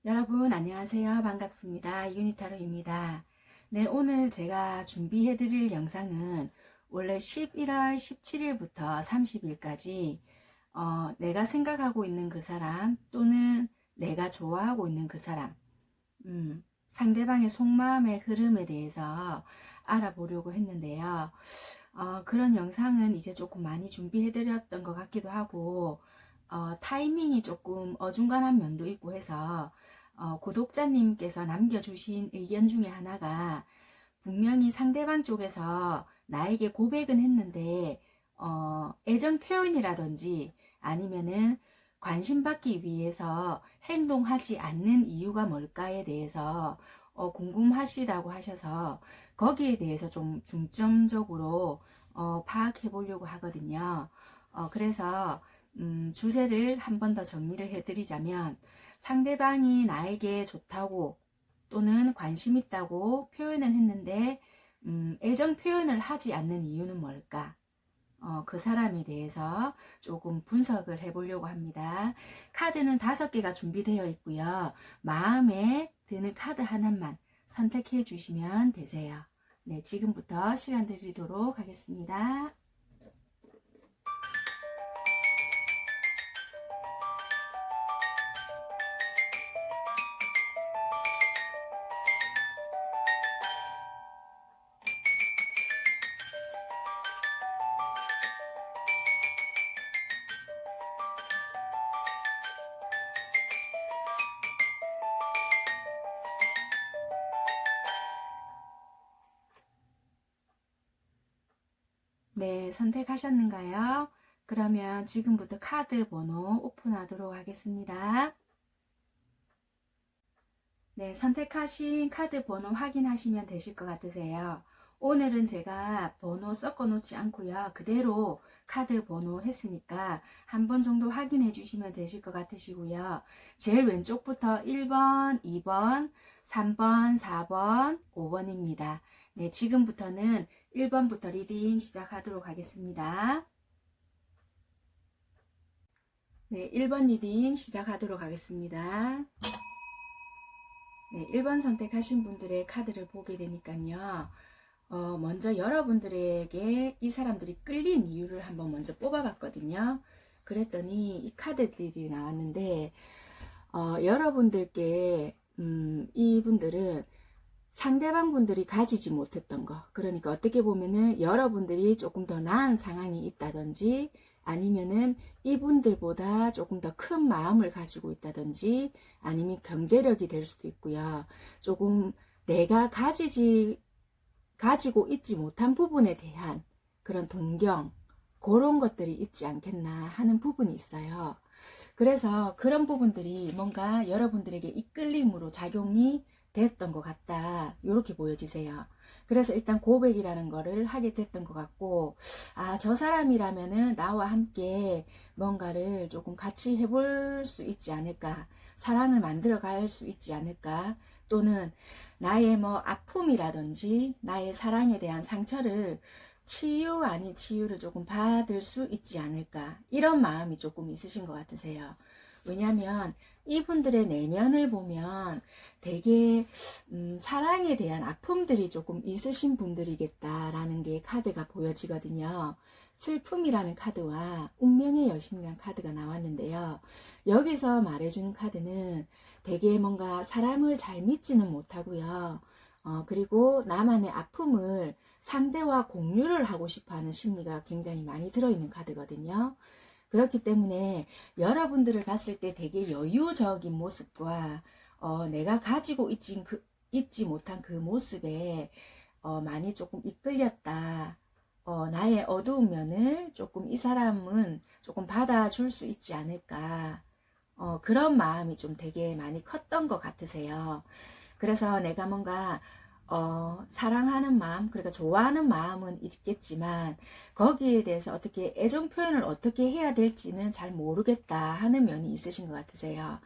여러분 안녕하세요. 반갑습니다. 유니타로입니다. 네, 오늘 제가 준비해 드릴 영상은 원래 11월 17일부터 30일까지 내가 생각하고 있는 그 사람 또는 내가 좋아하고 있는 그 사람 상대방의 속마음의 흐름에 대해서 알아보려고 했는데요. 그런 영상은 이제 조금 많이 준비해 드렸던 것 같기도 하고 타이밍이 조금 어중간한 면도 있고 해서 구독자님께서 남겨주신 의견 중에 하나가 분명히 상대방 쪽에서 나에게 고백은 했는데 애정 표현이라든지 아니면은 관심받기 위해서 행동하지 않는 이유가 뭘까에 대해서 궁금하시다고 하셔서 거기에 대해서 좀 중점적으로 파악해 보려고 하거든요. 그래서 주제를 한 번 더 정리를 해드리자면 상대방이 나에게 좋다고 또는 관심 있다고 표현은 했는데 애정 표현을 하지 않는 이유는 뭘까? 그 사람에 대해서 조금 분석을 해보려고 합니다. 카드는 5개가 준비되어 있고요. 마음에 드는 카드 하나만 선택해 주시면 되세요. 네, 지금부터 시간 드리도록 하겠습니다. 네, 선택하셨는가요? 그러면 지금부터 카드 번호 오픈하도록 하겠습니다. 네, 선택하신 카드 번호 확인하시면 되실 것 같으세요. 오늘은 제가 번호 섞어 놓지 않고요. 그대로 카드 번호 했으니까 한 번 정도 확인해 주시면 되실 것 같으시고요. 제일 왼쪽부터 1번, 2번, 3번, 4번, 5번입니다. 네, 지금부터는 1번부터 리딩 시작하도록 하겠습니다. 네, 1번 리딩 시작하도록 하겠습니다. 네, 1번 선택하신 분들의 카드를 보게 되니까요. 먼저 여러분들에게 이 사람들이 끌린 이유를 한번 먼저 뽑아봤거든요. 그랬더니 이 카드들이 나왔는데 여러분들께 이분들은 상대방 분들이 가지지 못했던 거, 그러니까 어떻게 보면은 여러분들이 조금 더 나은 상황이 있다든지 아니면은 이분들보다 조금 더 큰 마음을 가지고 있다든지 아니면 경제력이 될 수도 있고요. 조금 내가 가지고 있지 못한 부분에 대한 그런 동경, 그런 것들이 있지 않겠나 하는 부분이 있어요. 그래서 그런 부분들이 뭔가 여러분들에게 이끌림으로 작용이 됐던 것 같다, 이렇게 보여지세요. 그래서 일단 고백이라는 거를 하게 됐던 것 같고, 저 사람이라면은 나와 함께 뭔가를 조금 같이 해볼 수 있지 않을까, 사랑을 만들어 갈 수 있지 않을까, 또는 나의 뭐 아픔이라든지 나의 사랑에 대한 상처를 치유 아닌 치유를 조금 받을 수 있지 않을까, 이런 마음이 조금 있으신 것 같으세요. 왜냐하면 이분들의 내면을 보면 되게 사랑에 대한 아픔들이 조금 있으신 분들이겠다라는 게 카드가 보여지거든요. 슬픔이라는 카드와 운명의 여신이라는 카드가 나왔는데요. 여기서 말해주는 카드는 되게 뭔가 사람을 잘 믿지는 못하고요. 그리고 나만의 아픔을 상대와 공유를 하고 싶어하는 심리가 굉장히 많이 들어있는 카드거든요. 그렇기 때문에 여러분들을 봤을 때 되게 여유적인 모습과 내가 가지고 있지 못한 그 모습에 많이 조금 이끌렸다. 나의 어두운 면을 조금 이 사람은 조금 받아줄 수 있지 않을까. 그런 마음이 좀 되게 많이 컸던 것 같으세요. 그래서 내가 뭔가 사랑하는 마음, 그러니까 좋아하는 마음은 있겠지만 거기에 대해서 어떻게 애정 표현을 어떻게 해야 될지는 잘 모르겠다 하는 면이 있으신 것 같으세요.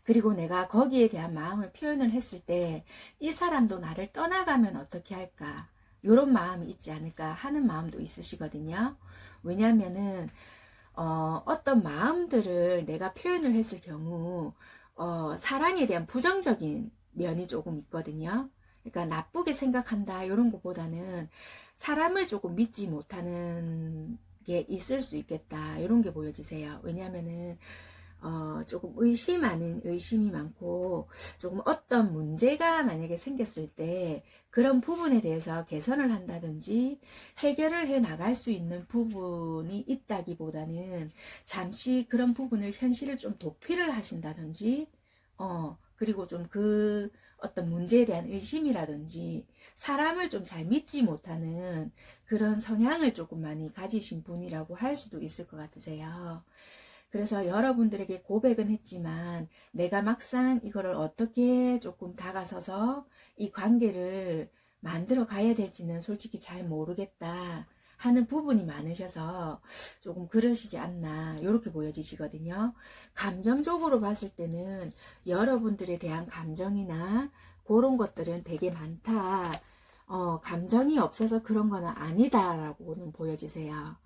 그리고 내가 거기에 대한 마음을 표현을 했을 때 이 사람도 나를 떠나가면 어떻게 할까, 이런 마음이 있지 않을까 하는 마음도 있으시거든요. 왜냐하면은 어떤 마음들을 내가 표현을 했을 경우 사랑에 대한 부정적인 면이 조금 있거든요. 그러니까 나쁘게 생각한다 이런 것보다는 사람을 조금 믿지 못하는 게 있을 수 있겠다 이런 게 보여지세요. 왜냐하면은 조금 의심 아닌 의심이 많고, 조금 어떤 문제가 만약에 생겼을 때 그런 부분에 대해서 개선을 한다든지 해결을 해 나갈 수 있는 부분이 있다기보다는 잠시 그런 부분을 현실을 좀 도피를 하신다든지, 그리고 좀 그 어떤 문제에 대한 의심이라든지 사람을 좀 잘 믿지 못하는 그런 성향을 조금 많이 가지신 분이라고 할 수도 있을 것 같으세요. 그래서 여러분들에게 고백은 했지만 내가 막상 이거를 어떻게 조금 다가서서 이 관계를 만들어 가야 될지는 솔직히 잘 모르겠다 하는 부분이 많으셔서 조금 그러시지 않나 이렇게 보여지시거든요. 감정적으로 봤을 때는 여러분들에 대한 감정이나 그런 것들은 되게 많다. 감정이 없어서 그런 거는 아니다라고는 보여지세요.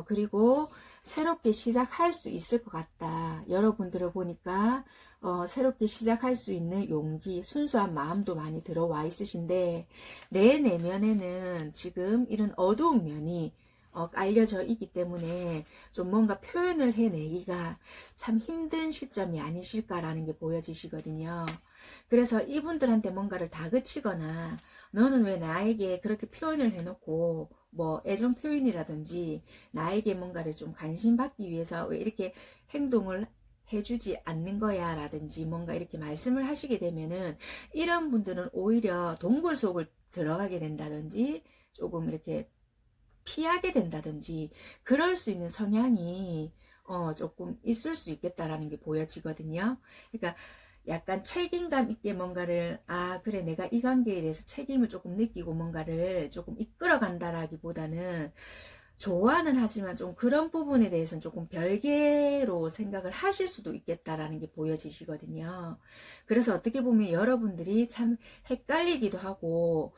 그리고 새롭게 시작할 수 있을 것 같다. 여러분들을 보니까 새롭게 시작할 수 있는 용기, 순수한 마음도 많이 들어와 있으신데 내 내면에는 지금 이런 어두운 면이 알려져 있기 때문에 좀 뭔가 표현을 해내기가 참 힘든 시점이 아니실까라는 게 보여지시거든요. 그래서 이분들한테 뭔가를 다그치거나 너는 왜 나에게 그렇게 표현을 해놓고 뭐 애정 표현이라든지 나에게 뭔가를 좀 관심 받기 위해서 왜 이렇게 행동을 해주지 않는 거야 라든지 뭔가 이렇게 말씀을 하시게 되면은 이런 분들은 오히려 동굴 속을 들어가게 된다든지 조금 이렇게 피하게 된다든지 그럴 수 있는 성향이 조금 있을 수 있겠다라는 게 보여지거든요. 그러니까 약간 책임감 있게 뭔가를 그래 내가 이 관계에 대해서 책임을 조금 느끼고 뭔가를 조금 이끌어 간다라기보다는 좋아는 하지만 좀 그런 부분에 대해서는 조금 별개로 생각을 하실 수도 있겠다라는 게 보여지시거든요. 그래서 어떻게 보면 여러분들이 참 헷갈리기도 하고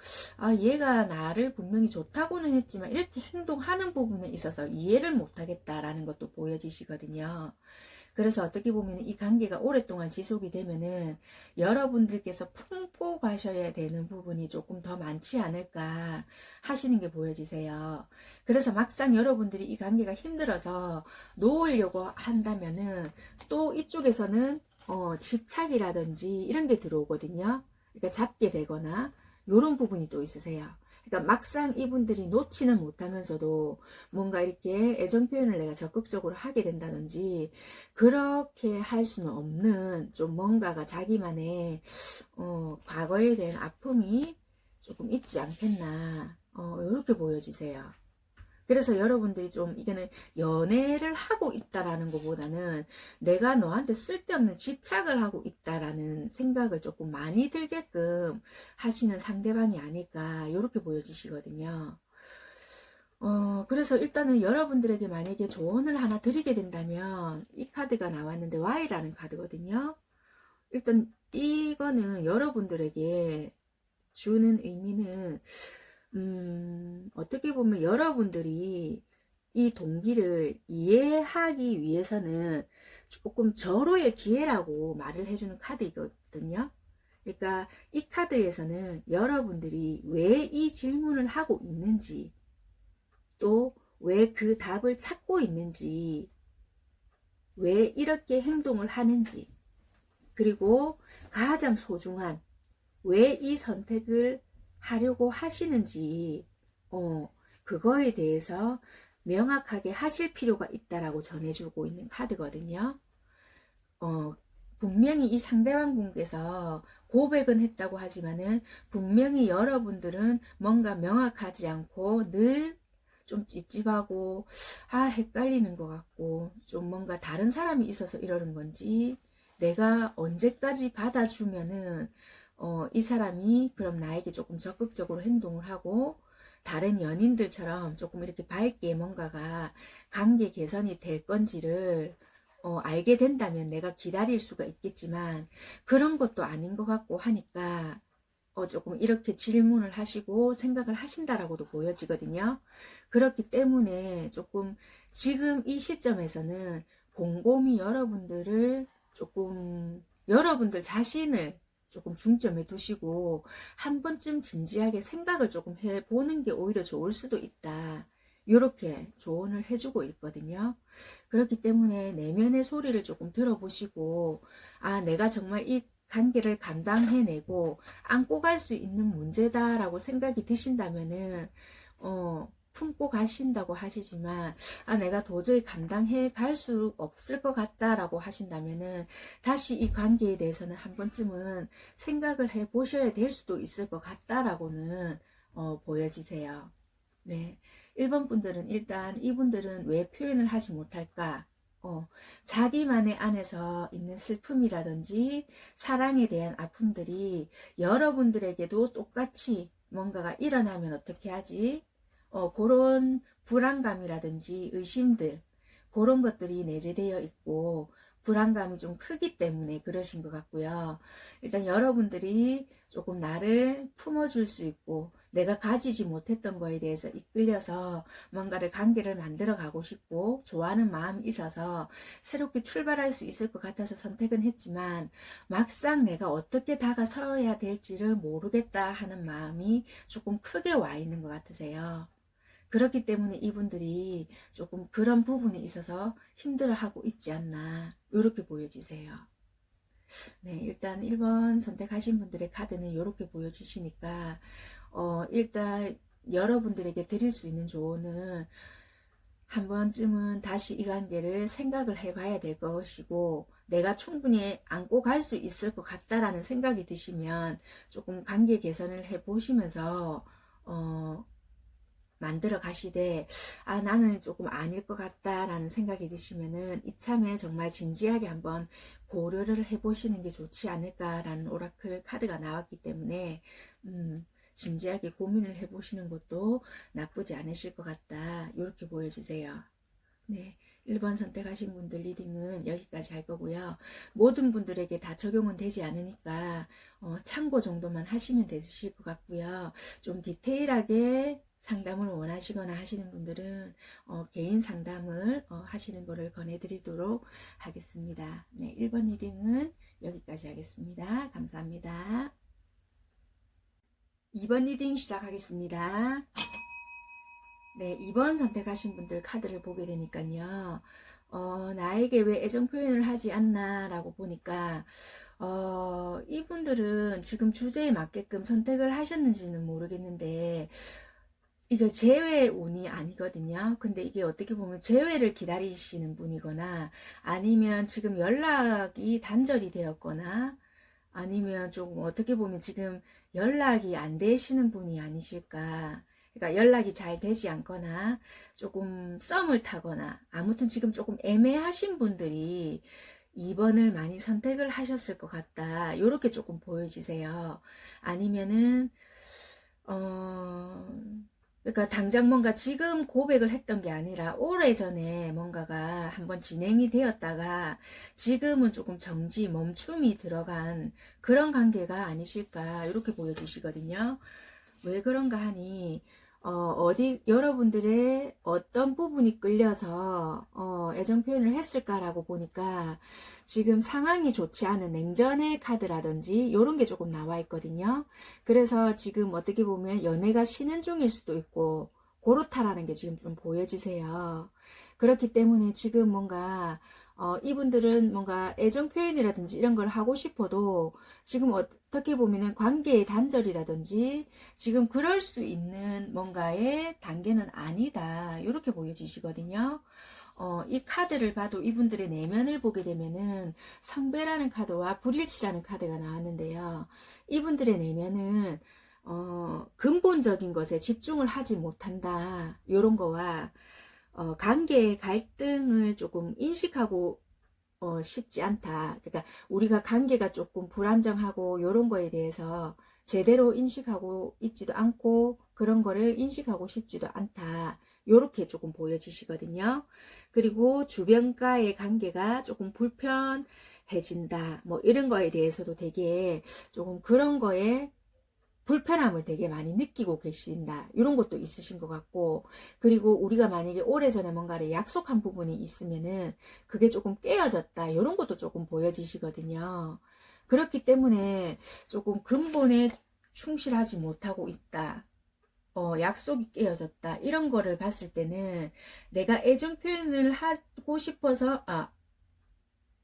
얘가 나를 분명히 좋다고는 했지만 이렇게 행동하는 부분에 있어서 이해를 못하겠다라는 것도 보여지시거든요. 그래서 어떻게 보면 이 관계가 오랫동안 지속이 되면은 여러분들께서 품고 가셔야 되는 부분이 조금 더 많지 않을까 하시는 게 보여지세요. 그래서 막상 여러분들이 이 관계가 힘들어서 놓으려고 한다면은 또 이쪽에서는 집착이라든지 이런 게 들어오거든요. 그러니까 잡게 되거나 이런 부분이 또 있으세요. 그러니까 막상 이분들이 놓지는 못하면서도 뭔가 이렇게 애정 표현을 내가 적극적으로 하게 된다든지 그렇게 할 수는 없는 좀 뭔가가 자기만의 과거에 대한 아픔이 조금 있지 않겠나 이렇게 보여지세요. 그래서 여러분들이 좀 이거는 연애를 하고 있다라는 것보다는 내가 너한테 쓸데없는 집착을 하고 있다라는 생각을 조금 많이 들게끔 하시는 상대방이 아닐까 이렇게 보여지시거든요. 그래서 일단은 여러분들에게 만약에 조언을 하나 드리게 된다면 이 카드가 나왔는데 Y라는 카드거든요. 일단 이거는 여러분들에게 주는 의미는 어떻게 보면 여러분들이 이 동기를 이해하기 위해서는 조금 절호의 기회라고 말을 해주는 카드이거든요. 그러니까 이 카드에서는 여러분들이 왜 이 질문을 하고 있는지 또 왜 그 답을 찾고 있는지 왜 이렇게 행동을 하는지 그리고 가장 소중한 왜 이 선택을 하려고 하시는지 그거에 대해서 명확하게 하실 필요가 있다라고 전해주고 있는 카드거든요. 분명히 이 상대방 분께서 고백은 했다고 하지만은 분명히 여러분들은 뭔가 명확하지 않고 늘 좀 찝찝하고 헷갈리는 것 같고 좀 뭔가 다른 사람이 있어서 이러는 건지 내가 언제까지 받아주면은 이 사람이 그럼 나에게 조금 적극적으로 행동을 하고 다른 연인들처럼 조금 이렇게 밝게 뭔가가 관계 개선이 될 건지를 알게 된다면 내가 기다릴 수가 있겠지만 그런 것도 아닌 것 같고 하니까 조금 이렇게 질문을 하시고 생각을 하신다라고도 보여지거든요. 그렇기 때문에 조금 지금 이 시점에서는 곰곰이 여러분들을 조금 여러분들 자신을 조금 중점에 두시고 한 번쯤 진지하게 생각을 조금 해보는 게 오히려 좋을 수도 있다. 이렇게 조언을 해주고 있거든요. 그렇기 때문에 내면의 소리를 조금 들어보시고, 아, 내가 정말 이 관계를 감당해내고 안고 갈 수 있는 문제다라고 생각이 드신다면은, 품고 가신다고 하시지만, 아, 내가 도저히 감당해 갈 수 없을 것 같다라고 하신다면은, 다시 이 관계에 대해서는 한 번쯤은 생각을 해 보셔야 될 수도 있을 것 같다라고는, 보여지세요. 네. 1번 분들은 일단 이분들은 왜 표현을 하지 못할까? 자기만의 안에서 있는 슬픔이라든지 사랑에 대한 아픔들이 여러분들에게도 똑같이 뭔가가 일어나면 어떻게 하지? 그런 불안감이라든지 의심들, 그런 것들이 내재되어 있고 불안감이 좀 크기 때문에 그러신 것 같고요. 일단 여러분들이 조금 나를 품어줄 수 있고 내가 가지지 못했던 거에 대해서 이끌려서 뭔가를 관계를 만들어 가고 싶고 좋아하는 마음이 있어서 새롭게 출발할 수 있을 것 같아서 선택은 했지만 막상 내가 어떻게 다가서야 될지를 모르겠다 하는 마음이 조금 크게 와 있는 것 같으세요. 그렇기 때문에 이분들이 조금 그런 부분에 있어서 힘들어하고 있지 않나 이렇게 보여지세요. 네, 일단 1번 선택하신 분들의 카드는 이렇게 보여지시니까 일단 여러분들에게 드릴 수 있는 조언은 한 번쯤은 다시 이 관계를 생각을 해봐야 될 것이고 내가 충분히 안고 갈 수 있을 것 같다라는 생각이 드시면 조금 관계 개선을 해보시면서 만들어 가시되, 아, 나는 조금 아닐 것 같다라는 생각이 드시면은 이참에 정말 진지하게 한번 고려를 해보시는 게 좋지 않을까라는 오라클 카드가 나왔기 때문에 진지하게 고민을 해보시는 것도 나쁘지 않으실 것 같다, 이렇게 보여주세요. 네, 1번 선택하신 분들 리딩은 여기까지 할 거고요. 모든 분들에게 다 적용은 되지 않으니까 참고 정도만 하시면 되실 것 같고요. 좀 디테일하게 상담을 원하시거나 하시는 분들은 개인 상담을 하시는 거를 권해드리도록 하겠습니다. 네, 1번 리딩은 여기까지 하겠습니다. 감사합니다. 2번 리딩 시작하겠습니다. 네, 2번 선택하신 분들 카드를 보게 되니까요. 나에게 왜 애정 표현을 하지 않나 라고 보니까 이분들은 지금 주제에 맞게끔 선택을 하셨는지는 모르겠는데 이게 재회 운이 아니거든요. 근데 이게 어떻게 보면 재회를 기다리시는 분이거나 아니면 지금 연락이 단절이 되었거나 아니면 조금 어떻게 보면 지금 연락이 안 되시는 분이 아니실까. 그러니까 연락이 잘 되지 않거나 조금 썸을 타거나 아무튼 지금 조금 애매하신 분들이 2번을 많이 선택을 하셨을 것 같다. 요렇게 조금 보여지세요. 아니면은 그러니까 당장 뭔가 지금 고백을 했던 게 아니라 오래전에 뭔가가 한번 진행이 되었다가 지금은 조금 정지, 멈춤이 들어간 그런 관계가 아니실까 이렇게 보여지시거든요. 왜 그런가 하니 여러분들의 어떤 부분이 끌려서 애정 표현을 했을까라고 보니까 지금 상황이 좋지 않은 냉전의 카드라든지 이런 게 조금 나와 있거든요. 그래서 지금 어떻게 보면 연애가 쉬는 중일 수도 있고 그렇다라는 게 지금 좀 보여지세요. 그렇기 때문에 지금 뭔가 이분들은 뭔가 애정 표현이라든지 이런 걸 하고 싶어도 지금 어떻게 보면은 관계의 단절이라든지 지금 그럴 수 있는 뭔가의 단계는 아니다. 이렇게 보여지시거든요. 이 카드를 봐도 이분들의 내면을 보게 되면은 성배라는 카드와 불일치라는 카드가 나왔는데요. 이분들의 내면은 근본적인 것에 집중을 하지 못한다. 이런 거와 관계의 갈등을 조금 인식하고 쉽지 않다. 그러니까 우리가 관계가 조금 불안정하고 이런 거에 대해서 제대로 인식하고 있지도 않고 그런 거를 인식하고 싶지도 않다. 요렇게 조금 보여지시거든요. 그리고 주변과의 관계가 조금 불편해진다. 뭐 이런 거에 대해서도 되게 조금 그런 거에 불편함을 되게 많이 느끼고 계신다. 이런 것도 있으신 것 같고, 그리고 우리가 만약에 오래전에 뭔가를 약속한 부분이 있으면은 그게 조금 깨어졌다. 이런 것도 조금 보여지시거든요. 그렇기 때문에 조금 근본에 충실하지 못하고 있다. 약속이 깨어졌다. 이런 거를 봤을 때는 내가 애정 표현을 하고 싶어서,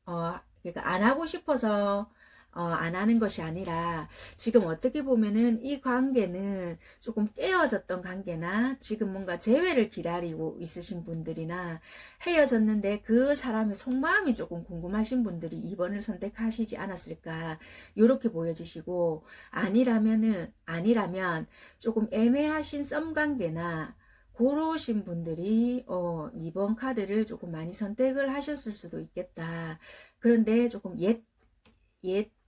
그러니까 안 하고 싶어서 안 하는 것이 아니라 지금 어떻게 보면은 이 관계는 조금 깨어졌던 관계나 지금 뭔가 재회를 기다리고 있으신 분들이나 헤어졌는데 그 사람의 속마음이 조금 궁금하신 분들이 2번을 선택하시지 않았을까 이렇게 보여지시고, 아니라면 조금 애매하신 썸 관계나 그러신 분들이 2번 카드를 조금 많이 선택을 하셨을 수도 있겠다. 그런데 조금 옛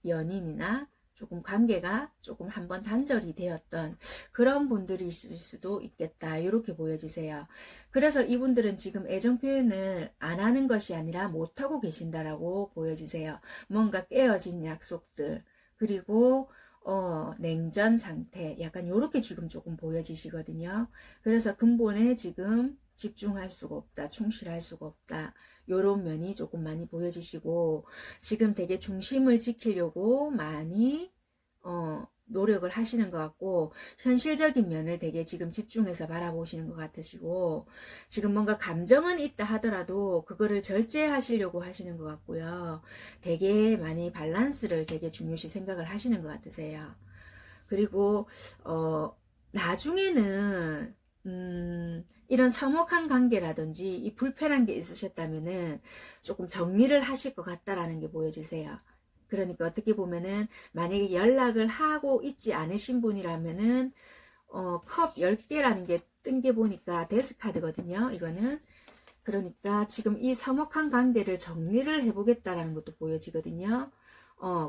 연인이나 조금 관계가 조금 한번 단절이 되었던 그런 분들이 있을 수도 있겠다. 이렇게 보여지세요. 그래서 이분들은 지금 애정 표현을 안 하는 것이 아니라 못하고 계신다라고 보여지세요. 뭔가 깨어진 약속들, 그리고 냉전 상태, 약간 요렇게 지금 조금 보여지시거든요. 그래서 근본에 지금 집중할 수가 없다, 충실할 수가 없다, 요런 면이 조금 많이 보여지시고, 지금 되게 중심을 지키려고 많이 노력을 하시는 것 같고, 현실적인 면을 되게 지금 집중해서 바라보시는 것 같으시고, 지금 뭔가 감정은 있다 하더라도 그거를 절제하시려고 하시는 것 같고요. 되게 많이 밸런스를 되게 중요시 생각을 하시는 것 같으세요. 그리고 나중에는 이런 서먹한 관계라든지 이 불편한 게 있으셨다면은 조금 정리를 하실 것 같다라는 게 보여지세요. 그러니까 어떻게 보면은 만약에 연락을 하고 있지 않으신 분이라면은 컵 10개라는 게 뜬 게 보니까 데스 카드거든요. 이거는 그러니까 지금 이 서먹한 관계를 정리를 해보겠다라는 것도 보여지거든요.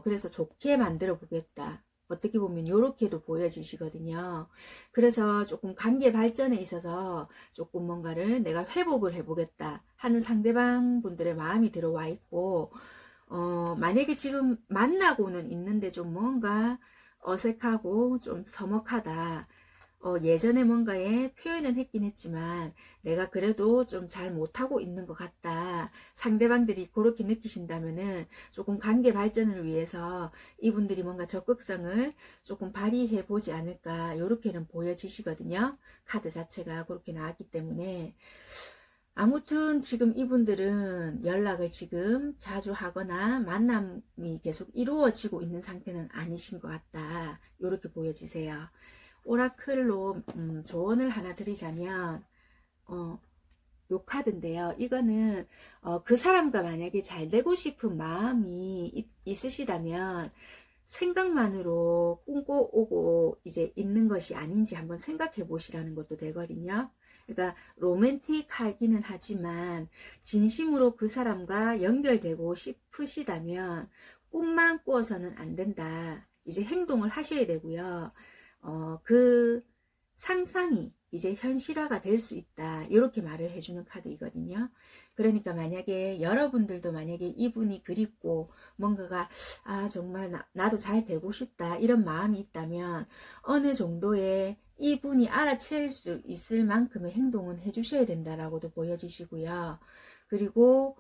그래서 좋게 만들어 보겠다. 어떻게 보면 이렇게도 보여지시거든요. 그래서 조금 관계 발전에 있어서 조금 뭔가를 내가 회복을 해보겠다 하는 상대방 분들의 마음이 들어와 있고, 만약에 지금 만나고는 있는데 좀 뭔가 어색하고 좀 서먹하다. 예전에 뭔가에 표현은 했긴 했지만 내가 그래도 좀 잘 못하고 있는 것 같다. 상대방들이 그렇게 느끼신다면은 조금 관계 발전을 위해서 이분들이 뭔가 적극성을 조금 발휘해 보지 않을까. 이렇게는 보여지시거든요. 카드 자체가 그렇게 나왔기 때문에. 아무튼 지금 이분들은 연락을 지금 자주 하거나 만남이 계속 이루어지고 있는 상태는 아니신 것 같다. 이렇게 보여지세요. 오라클로 조언을 하나 드리자면 요 카드인데요. 이거는 그 사람과 만약에 잘 되고 싶은 마음이 있으시다면 생각만으로 꿈꿔오고 이제 있는 것이 아닌지 한번 생각해 보시라는 것도 되거든요. 그러니까 로맨틱하기는 하지만 진심으로 그 사람과 연결되고 싶으시다면 꿈만 꾸어서는 안 된다. 이제 행동을 하셔야 되고요. 그 상상이 이제 현실화가 될 수 있다. 이렇게 말을 해주는 카드이거든요. 그러니까 만약에 여러분들도 만약에 이분이 그립고 뭔가가 정말 나도 잘 되고 싶다 이런 마음이 있다면 어느 정도의 이분이 알아챌 수 있을 만큼의 행동은 해주셔야 된다라고도 보여지시고요. 그리고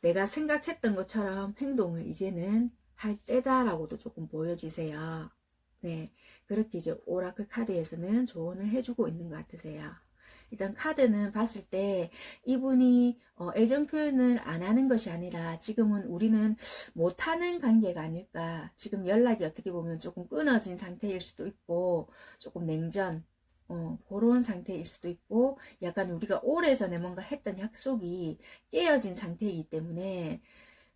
내가 생각했던 것처럼 행동을 이제는 할 때다라고도 조금 보여지세요. 네, 그렇게 이제 오라클 카드에서는 조언을 해주고 있는 것 같으세요. 일단 카드는 봤을 때 이분이 애정 표현을 안 하는 것이 아니라 지금은 우리는 못하는 관계가 아닐까. 지금 연락이 어떻게 보면 조금 끊어진 상태일 수도 있고 조금 냉전 그런 상태일 수도 있고 약간 우리가 오래전에 뭔가 했던 약속이 깨어진 상태이기 때문에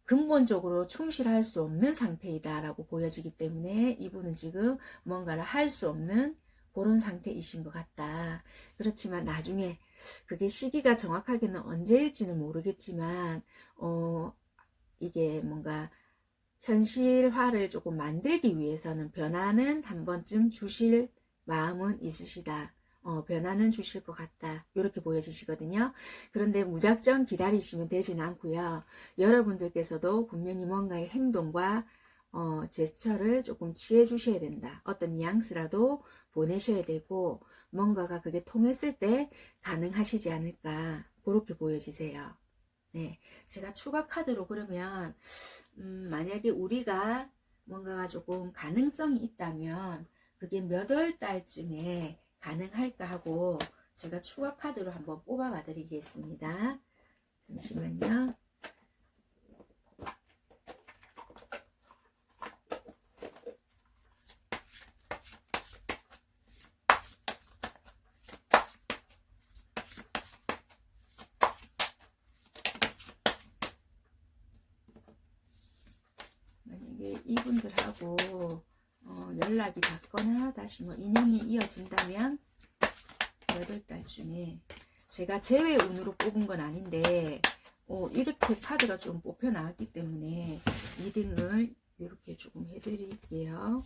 근본적으로 충실할 수 없는 상태이다 라고 보여지기 때문에 이분은 지금 뭔가를 할 수 없는 그런 상태이신 것 같다. 그렇지만 나중에 그게 시기가 정확하게는 언제일지는 모르겠지만 이게 뭔가 현실화를 조금 만들기 위해서는 변화는 한 번쯤 주실 마음은 있으시다. 변화는 주실 것 같다. 이렇게 보여지시거든요. 그런데 무작정 기다리시면 되진 않고요. 여러분들께서도 분명히 뭔가의 행동과 제스처를 조금 취해 주셔야 된다. 어떤 뉘앙스라도 보내셔야 되고 뭔가가 그게 통했을 때 가능하시지 않을까 그렇게 보여지세요. 네, 제가 추가 카드로 그러면 만약에 우리가 뭔가가 조금 가능성이 있다면 그게 몇 월 달쯤에 가능할까 하고 제가 추가 카드로 한번 뽑아 봐 드리겠습니다. 잠시만요. 만약에 이분들하고 연락이 닿거나 다시 뭐 인연이 이어진다면 8달쯤에 제가 제외 운으로 뽑은 건 아닌데 이렇게 카드가 좀 뽑혀 나왔기 때문에 2등을 이렇게 조금 해드릴게요.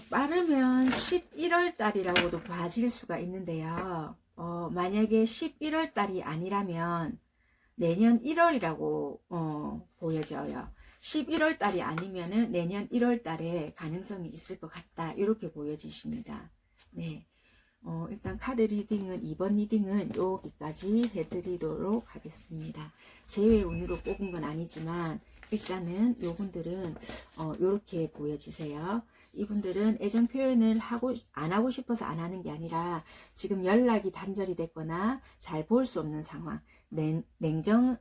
빠르면 11월 달이라고도 봐질 수가 있는데요. 만약에 11월 달이 아니라면 내년 1월이라고 보여져요. 11월 달이 아니면은 내년 1월 달에 가능성이 있을 것 같다. 이렇게 보여지십니다. 네. 일단 카드 리딩은 2번 리딩은 여기까지 해드리도록 하겠습니다. 제외 운으로 뽑은 건 아니지만 일단은 요분들은 요렇게 보여지세요. 이분들은 애정 표현을 안 하고 싶어서 안 하는 게 아니라 지금 연락이 단절이 됐거나 잘 볼 수 없는 상황, 냉전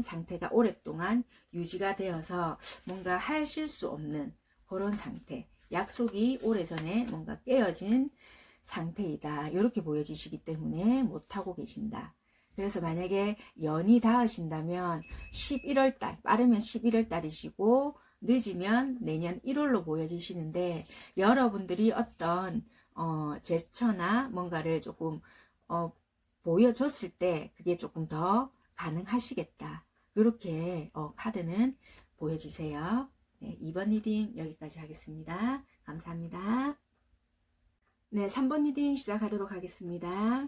상태가 오랫동안 유지가 되어서 뭔가 하실 수 없는 그런 상태, 약속이 오래전에 뭔가 깨어진 상태이다. 이렇게 보여지시기 때문에 못하고 계신다. 그래서 만약에 연이 닿으신다면 11월달, 빠르면 11월달이시고 늦으면 내년 1월로 보여지시는데 여러분들이 어떤 제스처나 뭔가를 조금 보여줬을 때 그게 조금 더 가능하시겠다. 이렇게 카드는 보여지세요. 네, 2번 리딩 여기까지 하겠습니다. 감사합니다. 네, 3번 리딩 시작하도록 하겠습니다.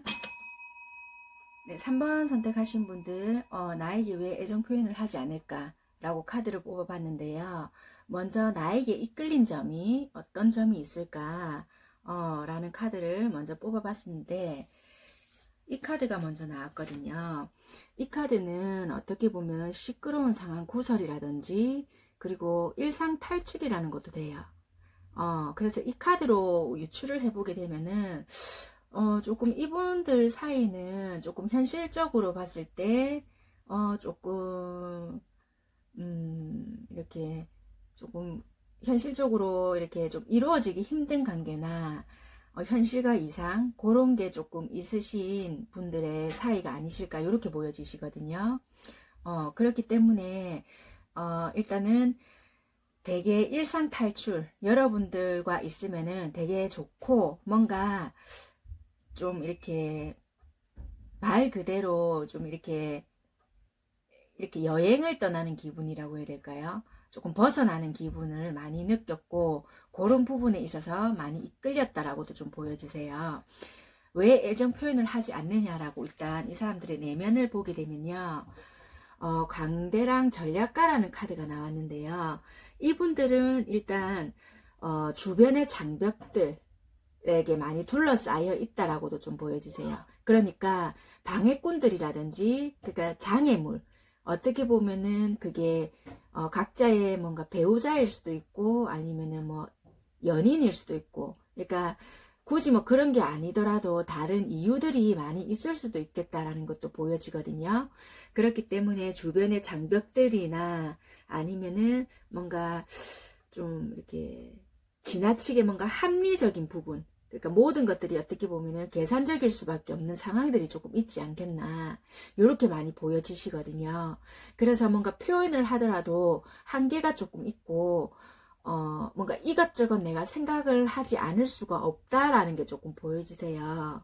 네, 3번 선택하신 분들 나에게 왜 애정 표현을 하지 않을까 라고 카드를 뽑아봤는데요. 먼저 나에게 이끌린 점이 어떤 점이 있을까 라는 카드를 먼저 뽑아봤는데 이 카드가 먼저 나왔거든요. 이 카드는 어떻게 보면 시끄러운 상황 구설이라든지 그리고 일상 탈출이라는 것도 돼요. 그래서 이 카드로 유출을 해보게 되면은 조금 이분들 사이는 조금 현실적으로 봤을 때 조금 이렇게 조금 현실적으로 이렇게 좀 이루어지기 힘든 관계나 현실과 이상 그런 게 조금 있으신 분들의 사이가 아니실까 이렇게 보여지시거든요. 그렇기 때문에 일단은 되게 일상 탈출 여러분들과 있으면은 되게 좋고 뭔가 좀 이렇게 말 그대로 좀 이렇게 여행을 떠나는 기분이라고 해야 될까요? 조금 벗어나는 기분을 많이 느꼈고 그런 부분에 있어서 많이 이끌렸다라고도 좀 보여지세요. 왜 애정 표현을 하지 않느냐라고 일단 이 사람들의 내면을 보게 되면요. 광대랑 전략가라는 카드가 나왔는데요. 이분들은 일단 주변의 장벽들에게 많이 둘러싸여 있다라고도 좀 보여지세요. 그러니까 방해꾼들이라든지 그러니까 장애물 어떻게 보면은 그게 각자의 뭔가 배우자일 수도 있고 아니면은 뭐 연인일 수도 있고 그러니까 굳이 뭐 그런 게 아니더라도 다른 이유들이 많이 있을 수도 있겠다라는 것도 보여지거든요. 그렇기 때문에 주변의 장벽들이나 아니면은 뭔가 좀 이렇게 지나치게 뭔가 합리적인 부분 그러니까 모든 것들이 어떻게 보면은 계산적일 수밖에 없는 상황들이 조금 있지 않겠나 이렇게 많이 보여지시거든요. 그래서 뭔가 표현을 하더라도 한계가 조금 있고 뭔가 이것저것 내가 생각을 하지 않을 수가 없다라는 게 조금 보여지세요.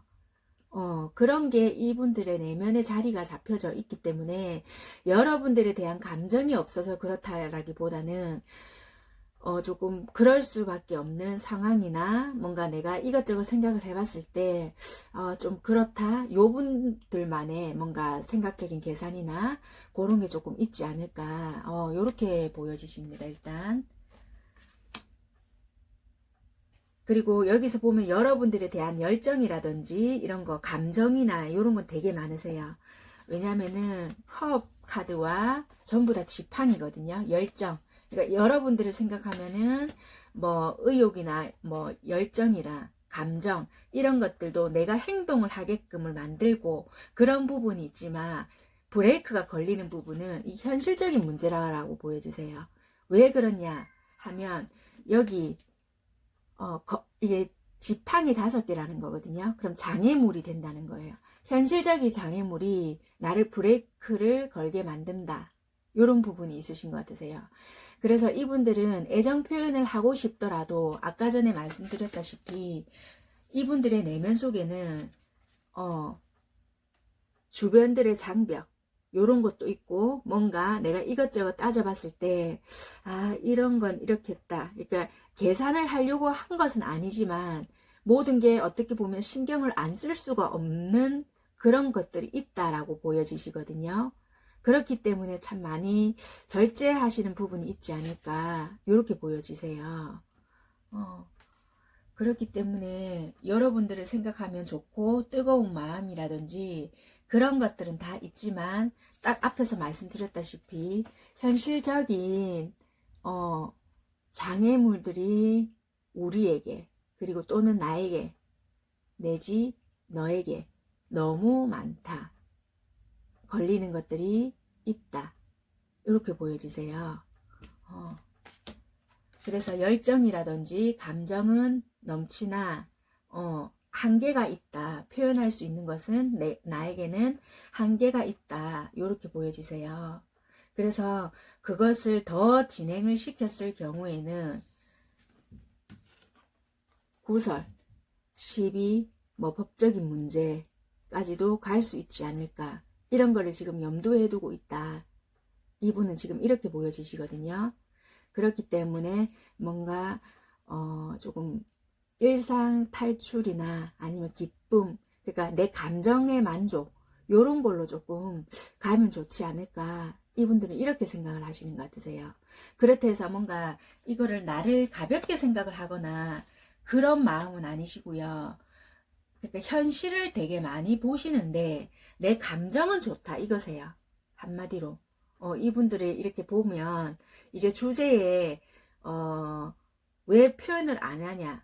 그런 게 이분들의 내면의 자리가 잡혀져 있기 때문에 여러분들에 대한 감정이 없어서 그렇다라기보다는 조금 그럴 수밖에 없는 상황이나 뭔가 내가 이것저것 생각을 해봤을 때 좀 그렇다, 요 분들만의 뭔가 생각적인 계산이나 그런 게 조금 있지 않을까, 요렇게 보여지십니다. 일단. 그리고 여기서 보면 여러분들에 대한 열정이라든지 이런 거, 감정이나 이런 건 되게 많으세요. 왜냐면은 허업 카드와 전부 다 지팡이거든요. 열정. 그러니까 여러분들을 생각하면은 뭐 의욕이나 뭐 열정이나 감정 이런 것들도 내가 행동을 하게끔을 만들고 그런 부분이 있지만, 브레이크가 걸리는 부분은 이 현실적인 문제라고 보여지세요. 왜 그러냐 하면 여기 이게 지팡이 5개라는 거거든요. 그럼 장애물이 된다는 거예요. 현실적인 장애물이 나를 브레이크를 걸게 만든다. 이런 부분이 있으신 것 같으세요. 그래서 이분들은 애정 표현을 하고 싶더라도 아까 전에 말씀드렸다시피 이분들의 내면 속에는 주변들의 장벽 요런 것도 있고, 뭔가 내가 이것저것 따져봤을 때 이런 건 이렇게 했다, 그러니까 계산을 하려고 한 것은 아니지만 모든 게 어떻게 보면 신경을 안 쓸 수가 없는 그런 것들이 있다라고 보여지시거든요. 그렇기 때문에 참 많이 절제하시는 부분이 있지 않을까, 이렇게 보여지세요. 그렇기 때문에 여러분들을 생각하면 좋고 뜨거운 마음이라든지 그런 것들은 다 있지만, 딱 앞에서 말씀드렸다시피 현실적인 장애물들이 우리에게, 그리고 또는 나에게, 내지 너에게 너무 많다, 걸리는 것들이 있다, 이렇게 보여지세요. 그래서 열정이라든지 감정은 넘치나 한계가 있다, 표현할 수 있는 것은 나에게는 한계가 있다, 이렇게 보여지세요. 그래서 그것을 더 진행을 시켰을 경우에는 구설, 시비, 뭐 법적인 문제까지도 갈 수 있지 않을까, 이런 거를 지금 염두에 두고 있다, 이분은 지금 이렇게 보여지시거든요. 그렇기 때문에 뭔가 조금 일상 탈출이나 아니면 기쁨, 그러니까 내 감정의 만족, 요런 걸로 조금 가면 좋지 않을까, 이분들은 이렇게 생각을 하시는 것 같으세요. 그렇다 해서 뭔가 이거를 나를 가볍게 생각을 하거나 그런 마음은 아니시고요. 그러니까 현실을 되게 많이 보시는데 내 감정은 좋다, 이거세요. 한마디로. 이분들을 이렇게 보면 이제 주제에 왜 표현을 안 하냐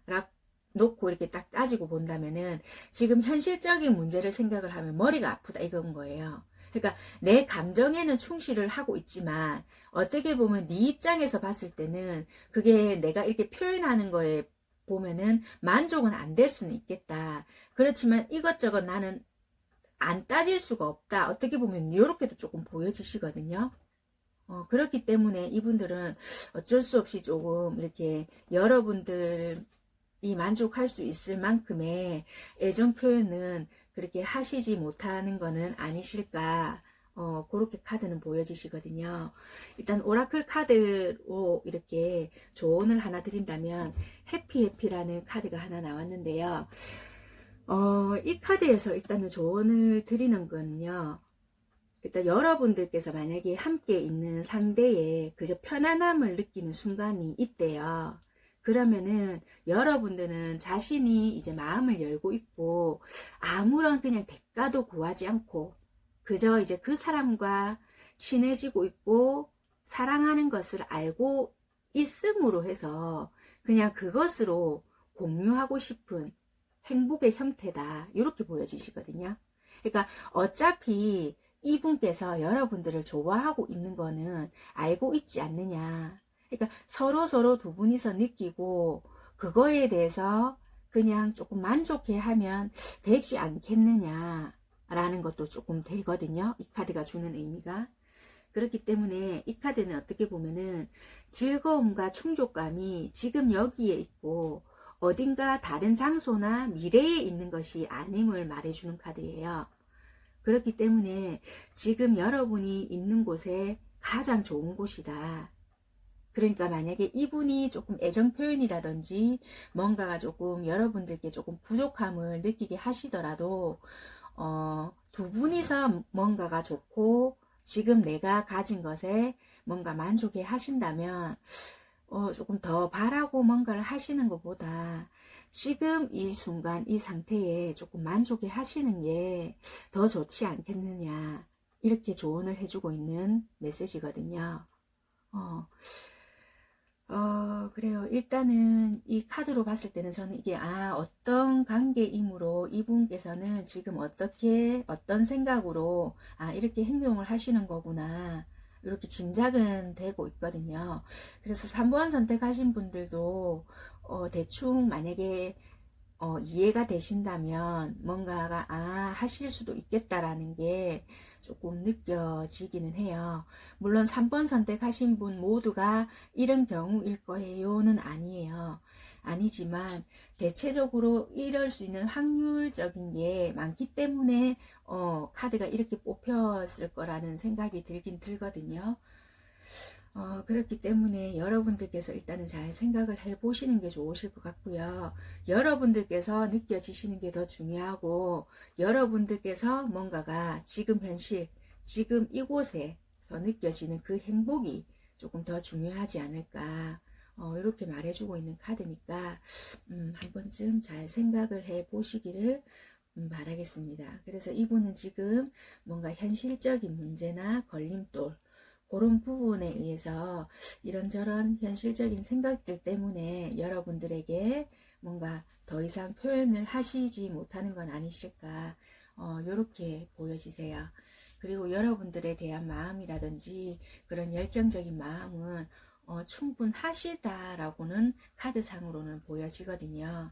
놓고 이렇게 딱 따지고 본다면은 지금 현실적인 문제를 생각을 하면 머리가 아프다, 이건 거예요. 그러니까 내 감정에는 충실을 하고 있지만 어떻게 보면 네 입장에서 봤을 때는 그게 내가 이렇게 표현하는 거에 보면은 만족은 안 될 수는 있겠다. 그렇지만 이것저것 나는 안 따질 수가 없다, 어떻게 보면 이렇게도 조금 보여지시거든요. 그렇기 때문에 이분들은 어쩔 수 없이 조금 이렇게 여러분들이 만족할 수 있을 만큼의 애정 표현은 그렇게 하시지 못하는 거는 아니실까, 그렇게 카드는 보여지시거든요. 일단 오라클 카드로 이렇게 조언을 하나 드린다면 해피해피라는 카드가 하나 나왔는데요. 이 카드에서 일단은 조언을 드리는 건요, 일단 여러분들께서 만약에 함께 있는 상대에 그저 편안함을 느끼는 순간이 있대요. 그러면은 여러분들은 자신이 이제 마음을 열고 있고 아무런 그냥 대가도 구하지 않고 그저 이제 그 사람과 친해지고 있고 사랑하는 것을 알고 있음으로 해서 그냥 그것으로 공유하고 싶은 행복의 형태다, 이렇게 보여지시거든요. 그러니까 어차피 이분께서 여러분들을 좋아하고 있는 거는 알고 있지 않느냐. 그러니까 서로 두 분이서 느끼고 그거에 대해서 그냥 조금 만족해 하면 되지 않겠느냐 라는 것도 조금 되거든요, 이 카드가 주는 의미가. 그렇기 때문에 이 카드는 어떻게 보면은 즐거움과 충족감이 지금 여기에 있고 어딘가 다른 장소나 미래에 있는 것이 아님을 말해주는 카드예요. 그렇기 때문에 지금 여러분이 있는 곳에 가장 좋은 곳이다, 그러니까 만약에 이분이 조금 애정 표현이라든지 뭔가가 조금 여러분들께 조금 부족함을 느끼게 하시더라도 두 분이서 뭔가가 좋고 지금 내가 가진 것에 뭔가 만족해 하신다면 조금 더 바라고 뭔가를 하시는 것보다 지금 이 순간 이 상태에 조금 만족해 하시는 게 더 좋지 않겠느냐, 이렇게 조언을 해주고 있는 메시지거든요. 그래요. 일단은 이 카드로 봤을 때는 저는 이게 어떤 관계이므로 이분께서는 지금 어떤 생각으로 이렇게 행동을 하시는 거구나, 이렇게 짐작은 되고 있거든요. 그래서 3번 선택하신 분들도 대충 만약에 이해가 되신다면 뭔가가 하실 수도 있겠다라는 게 조금 느껴지기는 해요. 물론 3번 선택하신 분 모두가 이런 경우일 거예요는 아니에요. 아니지만 대체적으로 이럴 수 있는 확률적인 게 많기 때문에 카드가 이렇게 뽑혔을 거라는 생각이 들긴 들거든요. 그렇기 때문에 여러분들께서 일단은 잘 생각을 해 보시는 게 좋으실 것 같고요. 여러분들께서 느껴지시는 게 더 중요하고, 여러분들께서 뭔가가 지금 현실, 지금 이곳에서 느껴지는 그 행복이 조금 더 중요하지 않을까, 이렇게 말해주고 있는 카드니까 한 번쯤 잘 생각을 해 보시기를 바라겠습니다. 그래서 이분은 지금 뭔가 현실적인 문제나 걸림돌, 그런 부분에 의해서 이런저런 현실적인 생각들 때문에 여러분들에게 뭔가 더 이상 표현을 하시지 못하는 건 아니실까, 이렇게 보여지세요. 그리고 여러분들에 대한 마음이라든지 그런 열정적인 마음은 충분하시다라고는 카드상으로는 보여지거든요.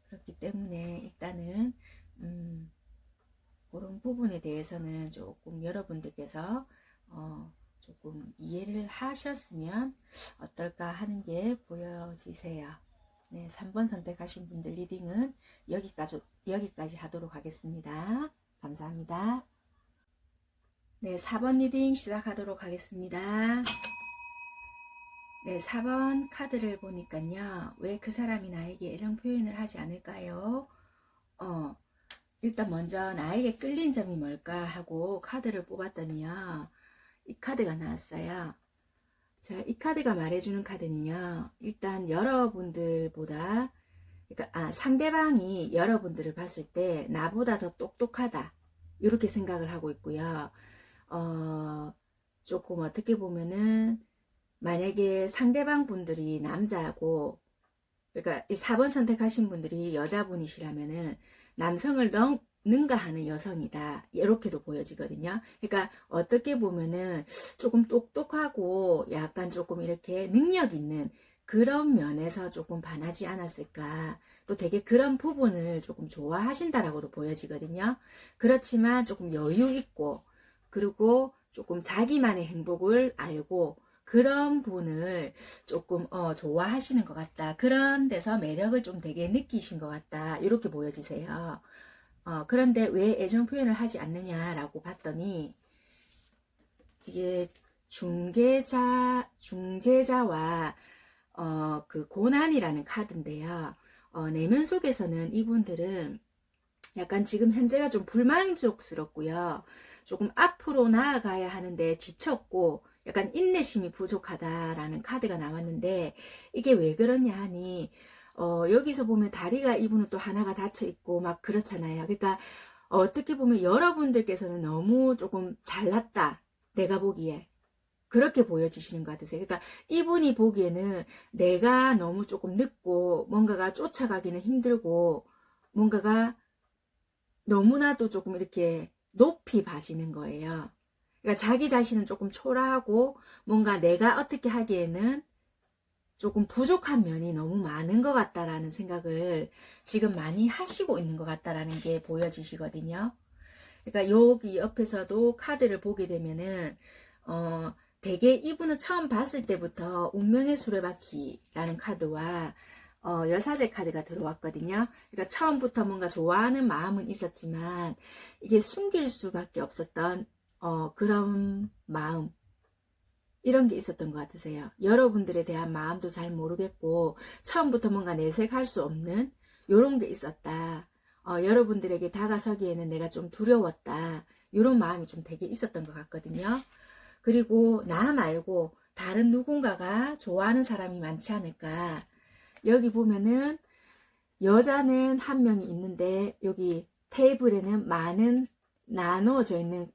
그렇기 때문에 일단은 그런 부분에 대해서는 조금 여러분들께서 조금 이해를 하셨으면 어떨까 하는 게 보여지세요. 네, 3번 선택하신 분들 리딩은 여기까지 하도록 하겠습니다. 감사합니다. 네, 4번 리딩 시작하도록 하겠습니다. 네, 4번 카드를 보니까요. 왜 그 사람이 나에게 애정 표현을 하지 않을까요? 일단 먼저 나에게 끌린 점이 뭘까 하고 카드를 뽑았더니요, 이 카드가 나왔어요. 자, 이 카드가 말해주는 카드는요, 일단 여러분들보다, 그러니까 상대방이 여러분들을 봤을 때 나보다 더 똑똑하다, 이렇게 생각을 하고 있고요. 조금 어떻게 보면은 만약에 상대방 분들이 남자고, 그러니까 이 4번 선택하신 분들이 여자분이시라면은 남성을 능가하는 여성이다, 이렇게도 보여지거든요. 그러니까 어떻게 보면은 조금 똑똑하고 약간 조금 이렇게 능력 있는 그런 면에서 조금 반하지 않았을까, 또 되게 그런 부분을 조금 좋아하신다라고도 보여지거든요. 그렇지만 조금 여유 있고, 그리고 조금 자기만의 행복을 알고 그런 분을 조금 좋아하시는 것 같다, 그런 데서 매력을 좀 되게 느끼신 것 같다, 이렇게 보여지세요. 그런데 왜 애정 표현을 하지 않느냐라고 봤더니, 이게 중재자와 그 고난이라는 카드인데요. 내면 속에서는 이분들은 약간 지금 현재가 좀 불만족스럽고요. 조금 앞으로 나아가야 하는데 지쳤고 약간 인내심이 부족하다라는 카드가 나왔는데, 이게 왜 그러냐 하니, 여기서 보면 다리가 이분은 또 하나가 닫혀 있고 막 그렇잖아요. 그러니까 어떻게 보면 여러분들께서는 너무 조금 잘났다, 내가 보기에. 그렇게 보여지시는 것 같으세요. 그러니까 이분이 보기에는 내가 너무 조금 늦고 뭔가가 쫓아가기는 힘들고 뭔가가 너무나도 조금 이렇게 높이 봐지는 거예요. 그러니까 자기 자신은 조금 초라하고 뭔가 내가 어떻게 하기에는 조금 부족한 면이 너무 많은 것 같다라는 생각을 지금 많이 하시고 있는 것 같다라는 게 보여지시거든요. 그러니까 여기 옆에서도 카드를 보게 되면은 되게 이분은 처음 봤을 때부터 운명의 수레바퀴라는 카드와 여사제 카드가 들어왔거든요. 그러니까 처음부터 뭔가 좋아하는 마음은 있었지만 이게 숨길 수밖에 없었던 그런 마음, 이런 게 있었던 것 같으세요. 여러분들에 대한 마음도 잘 모르겠고 처음부터 뭔가 내색할 수 없는 요런 게 있었다. 여러분들에게 다가서기에는 내가 좀 두려웠다. 요런 마음이 좀 되게 있었던 것 같거든요. 그리고 나 말고 다른 누군가가 좋아하는 사람이 많지 않을까. 여기 보면은 여자는 한 명이 있는데 여기 테이블에는 많은 나누어져 있는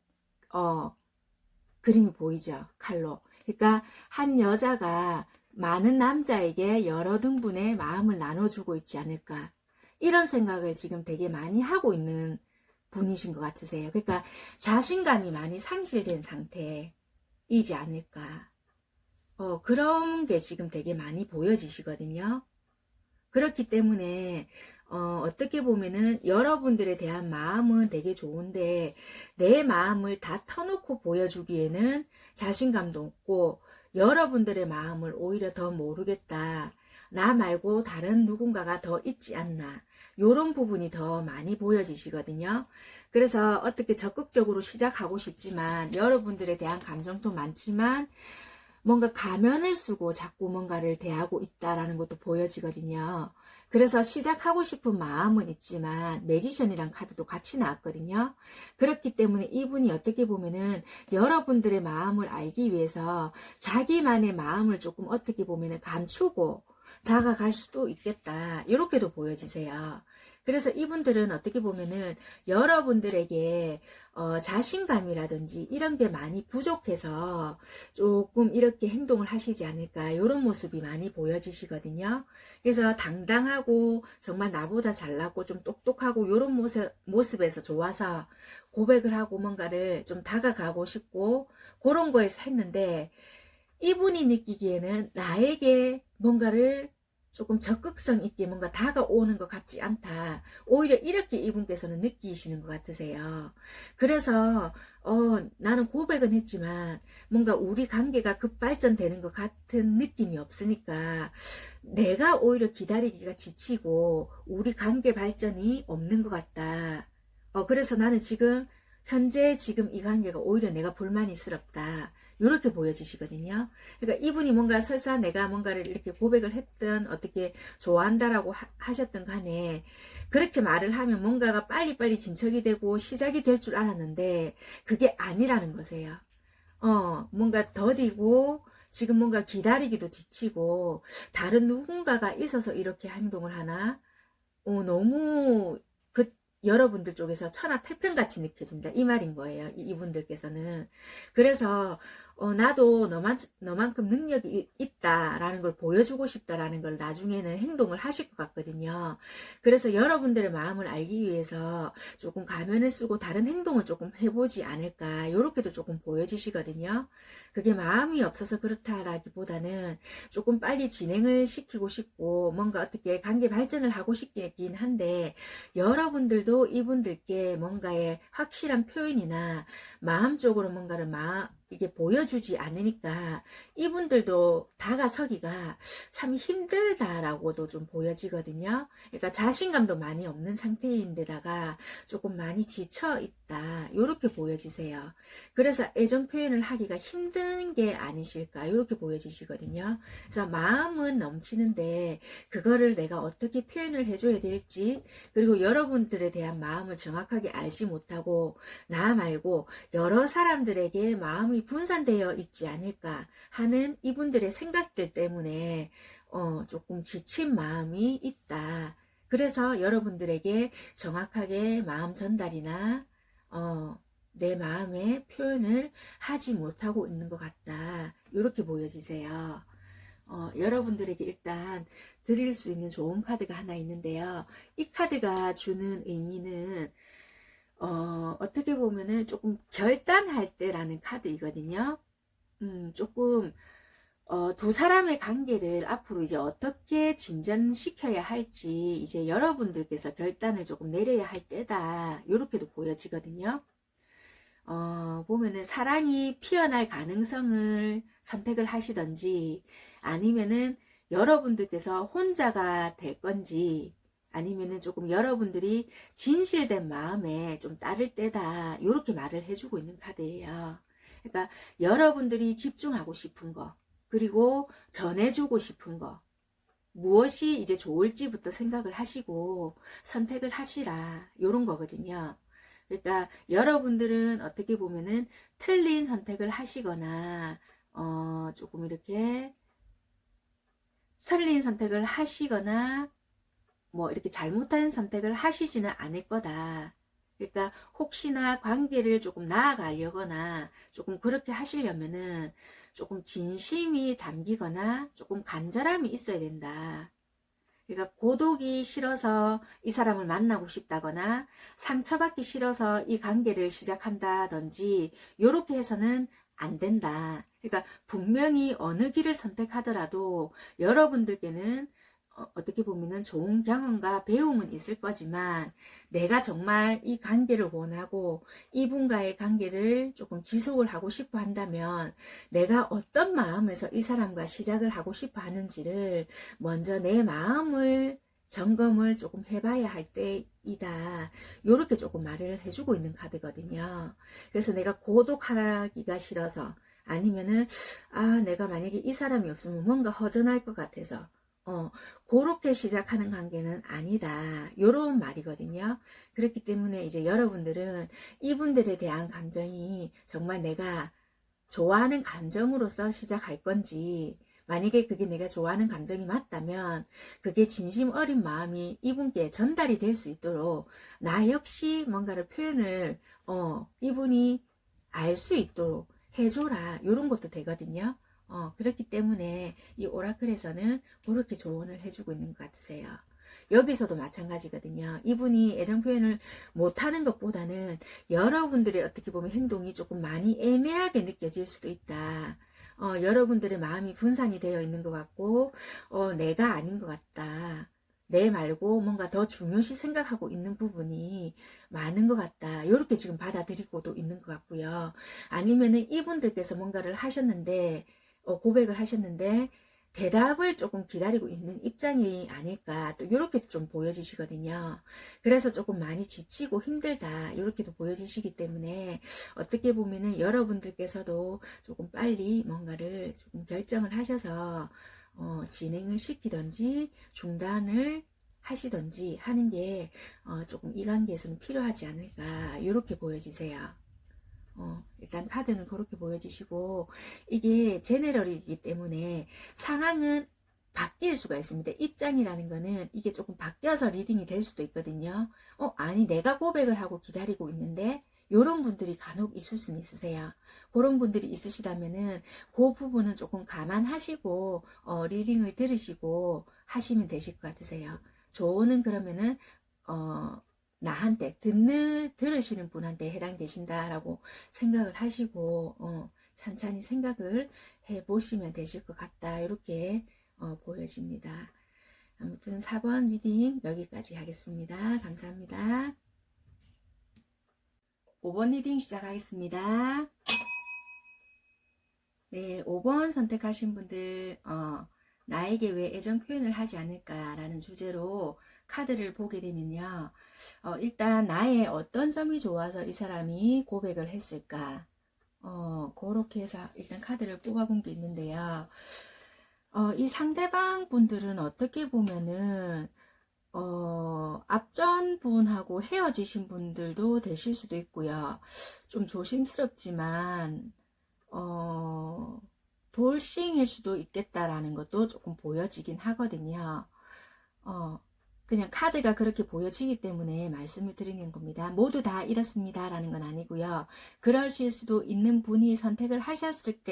그림이 보이죠. 칼로. 그러니까 한 여자가 많은 남자에게 여러 등분의 마음을 나눠주고 있지 않을까. 이런 생각을 지금 되게 많이 하고 있는 분이신 것 같으세요. 그러니까 자신감이 많이 상실된 상태이지 않을까. 그런 게 지금 되게 많이 보여지시거든요. 그렇기 때문에 어떻게 보면은 여러분들에 대한 마음은 되게 좋은데 내 마음을 다 터놓고 보여주기에는 자신감도 없고 여러분들의 마음을 오히려 더 모르겠다. 나 말고 다른 누군가가 더 있지 않나. 요런 부분이 더 많이 보여지시거든요. 그래서 어떻게 적극적으로 시작하고 싶지만 여러분들에 대한 감정도 많지만 뭔가 가면을 쓰고 자꾸 뭔가를 대하고 있다라는 것도 보여지거든요. 그래서 시작하고 싶은 마음은 있지만 매지션이란 카드도 같이 나왔거든요. 그렇기 때문에 이분이 어떻게 보면은 여러분들의 마음을 알기 위해서 자기만의 마음을 조금 어떻게 보면은 감추고 다가갈 수도 있겠다. 이렇게도 보여지세요. 그래서 이분들은 어떻게 보면은 여러분들에게 자신감이라든지 이런 게 많이 부족해서 조금 이렇게 행동을 하시지 않을까 이런 모습이 많이 보여지시거든요. 그래서 당당하고 정말 나보다 잘나고 좀 똑똑하고 이런 모습에서 좋아서 고백을 하고 뭔가를 좀 다가가고 싶고 그런 거에서 했는데 이분이 느끼기에는 나에게 뭔가를 조금 적극성 있게 뭔가 다가오는 것 같지 않다. 오히려 이렇게 이분께서는 느끼시는 것 같으세요. 그래서 나는 고백은 했지만 뭔가 우리 관계가 급발전되는 것 같은 느낌이 없으니까 내가 오히려 기다리기가 지치고 우리 관계 발전이 없는 것 같다. 그래서 나는 지금 현재 지금 이 관계가 오히려 내가 불만이스럽다. 이렇게 보여지시거든요. 그러니까 이분이 뭔가 설사 내가 뭔가를 이렇게 고백을 했든 어떻게 좋아한다라고 하셨든 간에 그렇게 말을 하면 뭔가가 빨리빨리 진척이 되고 시작이 될 줄 알았는데 그게 아니라는 거세요. 뭔가 더디고 지금 뭔가 기다리기도 지치고 다른 누군가가 있어서 이렇게 행동을 하나? 너무 여러분들 쪽에서 천하태평같이 느껴진다 이 말인 거예요. 이분들께서는. 그래서 나도 너만큼 능력이 있다라는 걸 보여주고 싶다라는 걸 나중에는 행동을 하실 것 같거든요. 그래서 여러분들의 마음을 알기 위해서 조금 가면을 쓰고 다른 행동을 조금 해보지 않을까 이렇게도 조금 보여지시거든요. 그게 마음이 없어서 그렇다라기보다는 조금 빨리 진행을 시키고 싶고 뭔가 어떻게 관계 발전을 하고 싶긴 한데 여러분들도 이분들께 뭔가의 확실한 표현이나 마음적으로 뭔가를 이게 보여주지 않으니까 이분들도 다가서기가 참 힘들다라고도 좀 보여지거든요. 그러니까 자신감도 많이 없는 상태인데다가 조금 많이 지쳐 있다 이렇게 보여지세요. 그래서 애정 표현을 하기가 힘든 게 아니실까 이렇게 보여지시거든요. 그래서 마음은 넘치는데 그거를 내가 어떻게 표현을 해줘야 될지 그리고 여러분들에 대한 마음을 정확하게 알지 못하고 나 말고 여러 사람들에게 마음이 분산되어 있지 않을까 하는 이분들의 생각들 때문에 조금 지친 마음이 있다. 그래서 여러분들에게 정확하게 마음 전달이나 내 마음의 표현을 하지 못하고 있는 것 같다. 이렇게 보여지세요. 여러분들에게 일단 드릴 수 있는 좋은 카드가 하나 있는데요. 이 카드가 주는 의미는 어떻게 보면은 조금 결단할 때라는 카드이거든요. 조금 두 사람의 관계를 앞으로 이제 어떻게 진전시켜야 할지 이제 여러분들께서 결단을 조금 내려야 할 때다. 이렇게도 보여지거든요. 보면은 사랑이 피어날 가능성을 선택을 하시던지 아니면은 여러분들께서 혼자가 될 건지 아니면은 조금 여러분들이 진실된 마음에 좀 따를 때다 이렇게 말을 해주고 있는 카드예요. 그러니까 여러분들이 집중하고 싶은 거, 그리고 전해주고 싶은 거, 무엇이 이제 좋을지부터 생각을 하시고 선택을 하시라, 요런 거거든요. 그러니까 여러분들은 어떻게 보면은 틀린 선택을 하시거나 조금 이렇게 틀린 선택을 하시거나 뭐 이렇게 잘못한 선택을 하시지는 않을 거다. 그러니까 혹시나 관계를 조금 나아가려거나 조금 그렇게 하시려면은 조금 진심이 담기거나 조금 간절함이 있어야 된다. 그러니까 고독이 싫어서 이 사람을 만나고 싶다거나 상처받기 싫어서 이 관계를 시작한다든지 요렇게 해서는 안 된다. 그러니까 분명히 어느 길을 선택하더라도 여러분들께는 어떻게 보면은 좋은 경험과 배움은 있을 거지만 내가 정말 이 관계를 원하고 이분과의 관계를 조금 지속을 하고 싶어 한다면 내가 어떤 마음에서 이 사람과 시작을 하고 싶어 하는지를 먼저 내 마음을 점검을 조금 해봐야 할 때이다. 요렇게 조금 말을 해주고 있는 카드거든요. 그래서 내가 고독하기가 싫어서 아니면은 내가 만약에 이 사람이 없으면 뭔가 허전할 것 같아서 그렇게 시작하는 관계는 아니다. 요런 말이거든요. 그렇기 때문에 이제 여러분들은 이분들에 대한 감정이 정말 내가 좋아하는 감정으로서 시작할 건지, 만약에 그게 내가 좋아하는 감정이 맞다면 그게 진심 어린 마음이 이분께 전달이 될 수 있도록 나 역시 뭔가를 표현을 이분이 알 수 있도록 해줘라. 요런 것도 되거든요. 그렇기 때문에 이 오라클에서는 그렇게 조언을 해주고 있는 것 같으세요. 여기서도 마찬가지거든요. 이분이 애정 표현을 못하는 것보다는 여러분들의 어떻게 보면 행동이 조금 많이 애매하게 느껴질 수도 있다. 여러분들의 마음이 분산이 되어 있는 것 같고 내가 아닌 것 같다. 내 말고 뭔가 더 중요시 생각하고 있는 부분이 많은 것 같다. 이렇게 지금 받아들이고도 있는 것 같고요. 아니면은 이분들께서 뭔가를 하셨는데 고백을 하셨는데 대답을 조금 기다리고 있는 입장이 아닐까, 또 이렇게 좀 보여지시거든요. 그래서 조금 많이 지치고 힘들다 이렇게도 보여지시기 때문에 어떻게 보면은 여러분들께서도 조금 빨리 뭔가를 조금 결정을 하셔서 진행을 시키든지 중단을 하시든지 하는 게 조금 이 관계에서는 필요하지 않을까 이렇게 보여지세요. 일단 카드는 그렇게 보여지시고, 이게 제네럴이기 때문에 상황은 바뀔 수가 있습니다. 입장이라는 거는 이게 조금 바뀌어서 리딩이 될 수도 있거든요. 아니 내가 고백을 하고 기다리고 있는데 요런 분들이 간혹 있을 수는 있으세요. 그런 분들이 있으시다면은 그 부분은 조금 감안하시고 리딩을 들으시고 하시면 되실 것 같으세요. 조언은 그러면은 나한테 들으시는 분한테 해당되신다라고 생각을 하시고 찬찬히 생각을 해보시면 되실 것 같다. 이렇게 보여집니다. 아무튼 4번 리딩 여기까지 하겠습니다. 감사합니다. 5번 리딩 시작하겠습니다. 네, 5번 선택하신 분들 나에게 왜 애정 표현을 하지 않을까라는 주제로 카드를 보게 되면요. 일단 나의 어떤 점이 좋아서 이 사람이 고백을 했을까, 그렇게 해서 일단 카드를 뽑아본 게 있는데요. 이 상대방 분들은 어떻게 보면은 앞전 분하고 헤어지신 분들도 되실 수도 있고요. 좀 조심스럽지만 돌싱일 수도 있겠다라는 것도 조금 보여지긴 하거든요. 그냥 카드가 그렇게 보여지기 때문에 말씀을 드리는 겁니다. 모두 다 이렇습니다 라는 건 아니고요. 그러실 수도 있는 분이 선택을 하셨을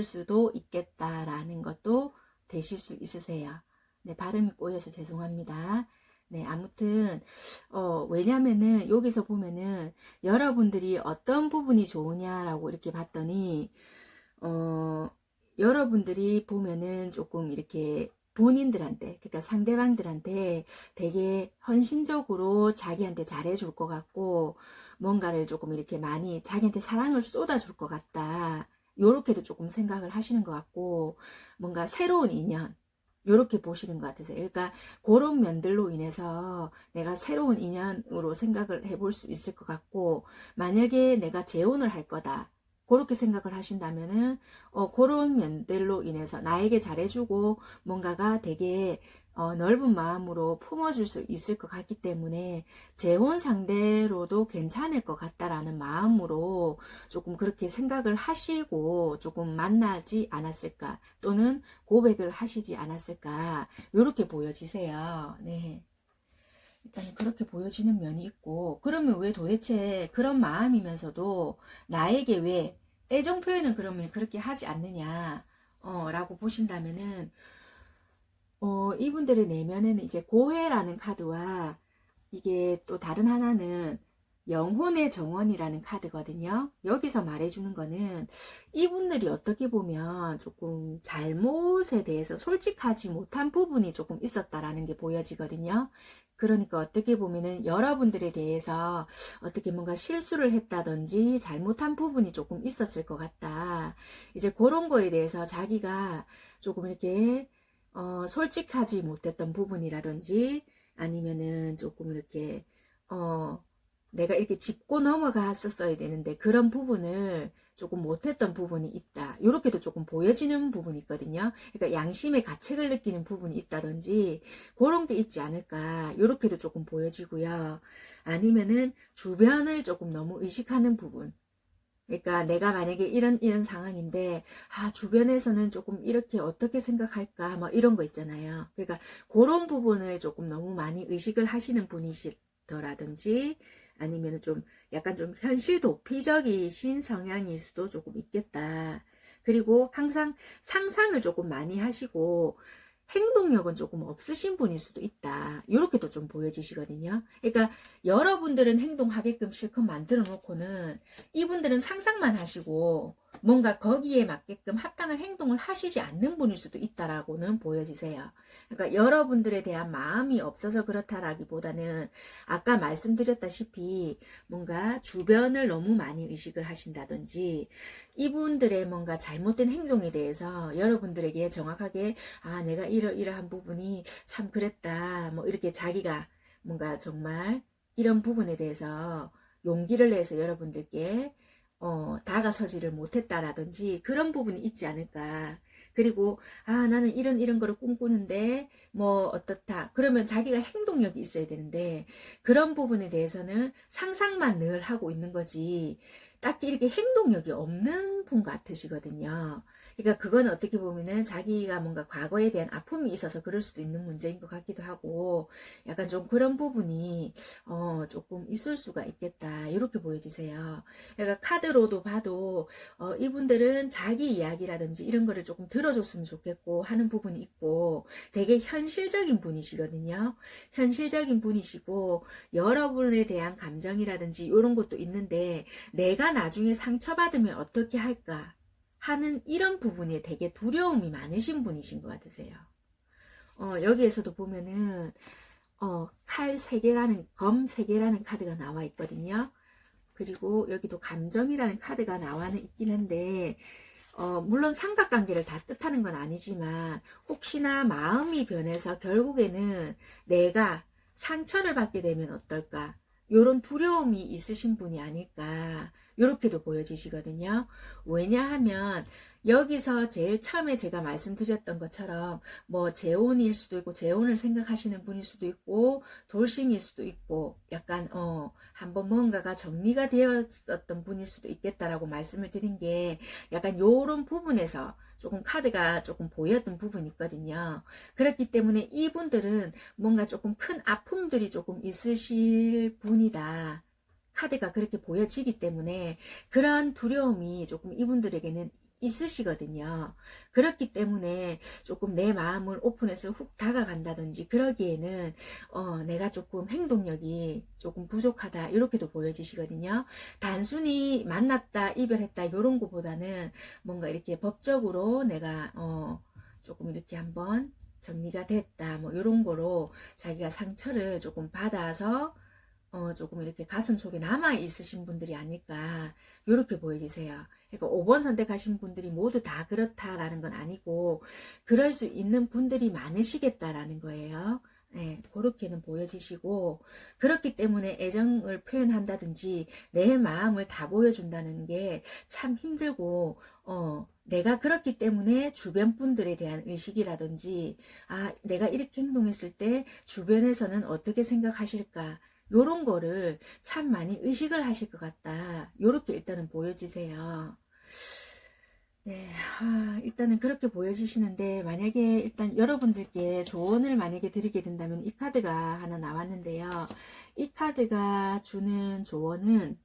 수도 있겠다라는 것도 되실 수 있으세요. 네, 발음이 꼬여서 죄송합니다. 네, 아무튼 왜냐면은 여기서 보면은 여러분들이 어떤 부분이 좋으냐라고 이렇게 봤더니 여러분들이 보면은 조금 이렇게 본인들한테, 그러니까 상대방들한테 되게 헌신적으로 자기한테 잘해줄 것 같고 뭔가를 조금 이렇게 많이 자기한테 사랑을 쏟아줄 것 같다. 요렇게도 조금 생각을 하시는 것 같고, 뭔가 새로운 인연, 요렇게 보시는 것 같으세요. 그러니까 그런 면들로 인해서 내가 새로운 인연으로 생각을 해볼 수 있을 것 같고, 만약에 내가 재혼을 할 거다, 그렇게 생각을 하신다면은 그런 면들로 인해서 나에게 잘해주고 뭔가가 되게 넓은 마음으로 품어줄 수 있을 것 같기 때문에 재혼 상대로도 괜찮을 것 같다라는 마음으로 조금 그렇게 생각을 하시고 조금 만나지 않았을까, 또는 고백을 하시지 않았을까, 이렇게 보여지세요. 네. 일단 그렇게 보여지는 면이 있고, 그러면 왜 도대체 그런 마음이면서도 나에게 왜 애정 표현은 그러면 그렇게 하지 않느냐 라고 보신다면은 이분들의 내면에는 이제 고해라는 카드와, 이게 또 다른 하나는 영혼의 정원이라는 카드거든요. 여기서 말해주는 거는 이분들이 어떻게 보면 조금 잘못에 대해서 솔직하지 못한 부분이 조금 있었다라는 게 보여지거든요. 그러니까 어떻게 보면은 여러분들에 대해서 어떻게 뭔가 실수를 했다든지 잘못한 부분이 조금 있었을 것 같다. 이제 그런 거에 대해서 자기가 조금 이렇게 솔직하지 못했던 부분이라든지, 아니면은 조금 이렇게 내가 이렇게 짚고 넘어갔었어야 되는데 그런 부분을 조금 못했던 부분이 있다, 이렇게도 조금 보여지는 부분이 있거든요. 그러니까 양심의 가책을 느끼는 부분이 있다든지 그런 게 있지 않을까, 이렇게도 조금 보여지고요. 아니면은 주변을 조금 너무 의식하는 부분, 그러니까 내가 만약에 이런 상황인데 주변에서는 조금 이렇게 어떻게 생각할까 뭐 이런 거 있잖아요. 그러니까 그런 부분을 조금 너무 많이 의식을 하시는 분이시더라든지, 아니면 좀 약간 좀 현실 도피적이신 성향일 수도 조금 있겠다. 그리고 항상 상상을 조금 많이 하시고 행동력은 조금 없으신 분일 수도 있다, 이렇게도 좀 보여지시거든요. 그러니까 여러분들은 행동하게끔 실컷 만들어 놓고는 이분들은 상상만 하시고 뭔가 거기에 맞게끔 합당한 행동을 하시지 않는 분일 수도 있다라고는 보여지세요. 그러니까 여러분들에 대한 마음이 없어서 그렇다라기보다는 아까 말씀드렸다시피 뭔가 주변을 너무 많이 의식을 하신다든지, 이분들의 뭔가 잘못된 행동에 대해서 여러분들에게 정확하게 내가 이러한 부분이 참 그랬다, 뭐 이렇게 자기가 뭔가 정말 이런 부분에 대해서 용기를 내서 여러분들께 다가서지를 못했다라든지 그런 부분이 있지 않을까. 그리고 나는 이런 거를 꿈꾸는데 뭐 어떻다, 그러면 자기가 행동력이 있어야 되는데 그런 부분에 대해서는 상상만 늘 하고 있는 거지 딱히 이렇게 행동력이 없는 분 같으시거든요. 그러니까 그건 어떻게 보면은 자기가 뭔가 과거에 대한 아픔이 있어서 그럴 수도 있는 문제인 것 같기도 하고, 약간 좀 그런 부분이 조금 있을 수가 있겠다, 이렇게 보여지세요. 그러니까 카드로도 봐도 이분들은 자기 이야기라든지 이런 거를 조금 들어줬으면 좋겠고 하는 부분이 있고, 되게 현실적인 분이시거든요. 현실적인 분이시고 여러분에 대한 감정이라든지 이런 것도 있는데, 내가 나중에 상처받으면 어떻게 할까 하는 이런 부분에 되게 두려움이 많으신 분이신 것 같으세요. 여기에서도 보면은 칼 3개라는, 검 3개라는 카드가 나와 있거든요. 그리고 여기도 감정이라는 카드가 나와 있긴 한데, 물론 삼각관계를 다 뜻하는 건 아니지만 혹시나 마음이 변해서 결국에는 내가 상처를 받게 되면 어떨까, 요런 두려움이 있으신 분이 아닐까, 요렇게도 보여지시거든요. 왜냐하면 여기서 제일 처음에 제가 말씀드렸던 것처럼 뭐 재혼일 수도 있고 재혼을 생각하시는 분일 수도 있고 돌싱일 수도 있고, 약간 한번 뭔가가 정리가 되었었던 분일 수도 있겠다라고 말씀을 드린 게, 약간 요런 부분에서 조금 카드가 조금 보였던 부분이 있거든요. 그렇기 때문에 이분들은 뭔가 조금 큰 아픔들이 조금 있으실 분이다, 카드가 그렇게 보여지기 때문에 그런 두려움이 조금 이분들에게는 있으시거든요. 그렇기 때문에 조금 내 마음을 오픈해서 훅 다가간다든지 그러기에는 내가 조금 행동력이 조금 부족하다, 이렇게도 보여지시거든요. 단순히 만났다 이별했다 이런 거보다는 뭔가 이렇게 법적으로 내가 조금 이렇게 한번 정리가 됐다 뭐 이런 거로 자기가 상처를 조금 받아서 조금 이렇게 가슴 속에 남아 있으신 분들이 아닐까 이렇게 보여지세요. 그러니까 5번 선택하신 분들이 모두 다 그렇다라는 건 아니고 그럴 수 있는 분들이 많으시겠다라는 거예요. 네, 그렇게는 보여지시고 그렇기 때문에 애정을 표현한다든지 내 마음을 다 보여준다는 게 참 힘들고 내가 그렇기 때문에 주변 분들에 대한 의식이라든지 내가 이렇게 행동했을 때 주변에서는 어떻게 생각하실까 요런 거를 참 많이 의식을 하실 것 같다. 요렇게 일단은 보여지세요. 네, 일단은 그렇게 보여지시는데 만약에 일단 여러분들께 조언을 만약에 드리게 된다면 이 카드가 하나 나왔는데요. 이 카드가 주는 조언은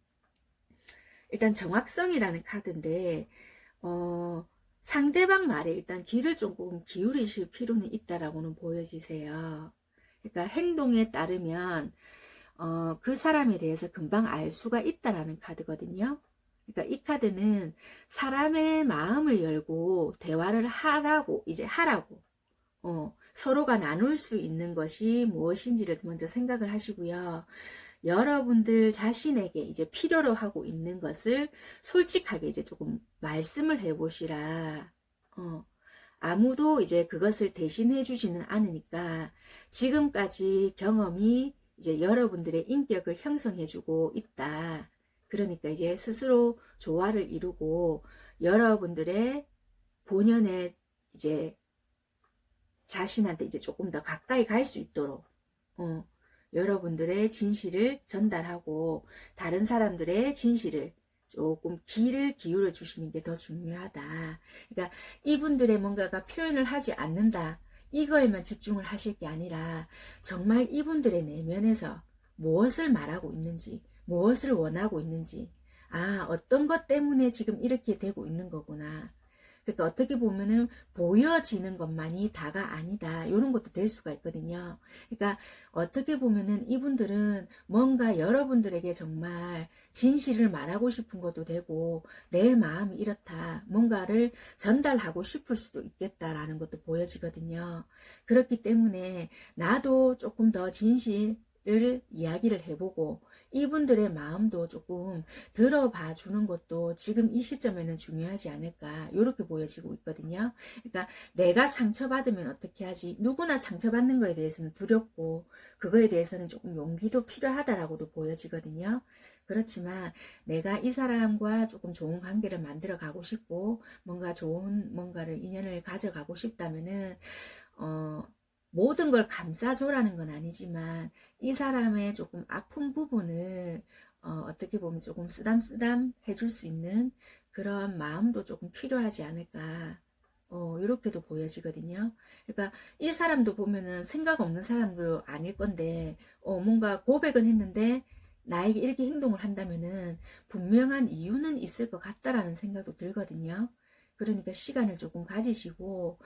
일단 정확성이라는 카드인데 상대방 말에 일단 귀를 조금 기울이실 필요는 있다라고는 보여지세요. 그러니까 행동에 따르면 그 사람에 대해서 금방 알 수가 있다라는 카드거든요. 그러니까 이 카드는 사람의 마음을 열고 대화를 하라고 서로가 나눌 수 있는 것이 무엇인지를 먼저 생각을 하시고요. 여러분들 자신에게 이제 필요로 하고 있는 것을 솔직하게 이제 조금 말씀을 해보시라. 아무도 이제 그것을 대신해 주지는 않으니까 지금까지 경험이 이제 여러분들의 인격을 형성해 주고 있다. 그러니까 이제 스스로 조화를 이루고 여러분들의 본연의 이제 자신한테 이제 조금 더 가까이 갈 수 있도록 여러분들의 진실을 전달하고 다른 사람들의 진실을 조금 귀를 기울여 주시는 게 더 중요하다. 그러니까 이분들의 뭔가가 표현을 하지 않는다. 이거에만 집중을 하실 게 아니라 정말 이분들의 내면에서 무엇을 말하고 있는지, 무엇을 원하고 있는지, 어떤 것 때문에 지금 이렇게 되고 있는 거구나. 그러니까 어떻게 보면은 보여지는 것만이 다가 아니다. 이런 것도 될 수가 있거든요. 그러니까 어떻게 보면은 이분들은 뭔가 여러분들에게 정말 진실을 말하고 싶은 것도 되고 내 마음이 이렇다. 뭔가를 전달하고 싶을 수도 있겠다라는 것도 보여지거든요. 그렇기 때문에 나도 조금 더 진실을 이야기를 해보고 이분들의 마음도 조금 들어봐 주는 것도 지금 이 시점에는 중요하지 않을까 이렇게 보여지고 있거든요. 그러니까 내가 상처받으면 어떻게 하지? 누구나 상처받는 거에 대해서는 두렵고 그거에 대해서는 조금 용기도 필요하다라고도 보여지거든요. 그렇지만 내가 이 사람과 조금 좋은 관계를 만들어 가고 싶고 뭔가 좋은 뭔가를 인연을 가져가고 싶다면은 모든 걸 감싸줘라는 건 아니지만 이 사람의 조금 아픈 부분을 어떻게 보면 조금 쓰담쓰담 해줄 수 있는 그런 마음도 조금 필요하지 않을까 이렇게도 보여지거든요. 그러니까 이 사람도 보면은 생각 없는 사람도 아닐 건데 뭔가 고백은 했는데 나에게 이렇게 행동을 한다면은 분명한 이유는 있을 것 같다라는 생각도 들거든요. 그러니까 시간을 조금 가지시고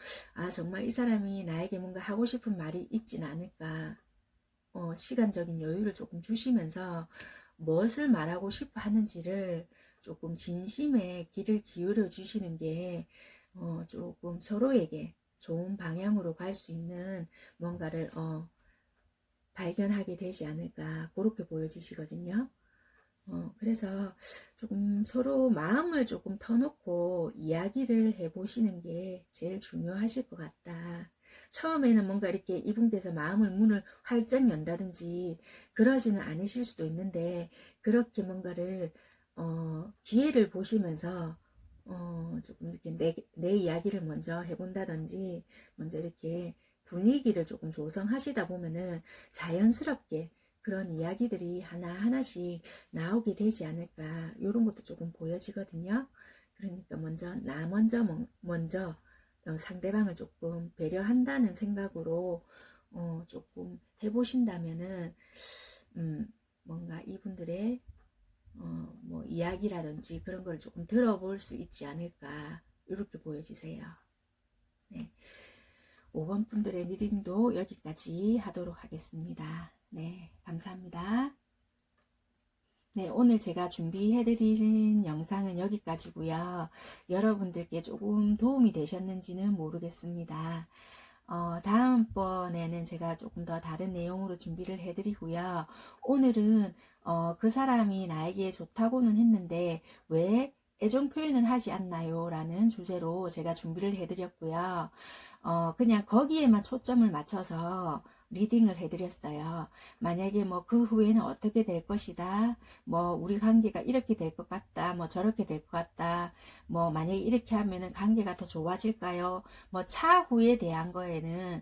정말 이 사람이 나에게 뭔가 하고 싶은 말이 있진 않을까 시간적인 여유를 조금 주시면서 무엇을 말하고 싶어 하는지를 조금 진심에 귀를 기울여 주시는 게 조금 서로에게 좋은 방향으로 갈 수 있는 뭔가를 발견하게 되지 않을까 그렇게 보여지시거든요. 그래서 조금 서로 마음을 조금 터놓고 이야기를 해보시는 게 제일 중요하실 것 같다. 처음에는 뭔가 이렇게 이분께서 마음을 문을 활짝 연다든지 그러지는 않으실 수도 있는데 그렇게 뭔가를 기회를 보시면서 조금 이렇게 내 이야기를 먼저 해본다든지 먼저 이렇게 분위기를 조금 조성하시다 보면은 자연스럽게 그런 이야기들이 하나하나씩 나오게 되지 않을까 이런 것도 조금 보여지거든요. 그러니까 나 먼저 상대방을 조금 배려한다는 생각으로 조금 해보신다면은 뭔가 이분들의 뭐 이야기라든지 그런 걸 조금 들어볼 수 있지 않을까 이렇게 보여지세요. 네. 5번 분들의 리딩도 여기까지 하도록 하겠습니다. 네, 감사합니다. 네, 오늘 제가 준비해드린 영상은 여기까지고요. 여러분들께 조금 도움이 되셨는지는 모르겠습니다. 다음번에는 제가 조금 더 다른 내용으로 준비를 해드리고요. 오늘은 그 사람이 나에게 좋다고는 했는데 왜 애정 표현은 하지 않나요? 라는 주제로 제가 준비를 해드렸고요. 그냥 거기에만 초점을 맞춰서 리딩을 해드렸어요. 만약에 뭐 그 후에는 어떻게 될 것이다, 뭐 우리 관계가 이렇게 될 것 같다, 뭐 저렇게 될 것 같다, 뭐 만약에 이렇게 하면은 관계가 더 좋아질까요? 뭐 차후에 대한 거에는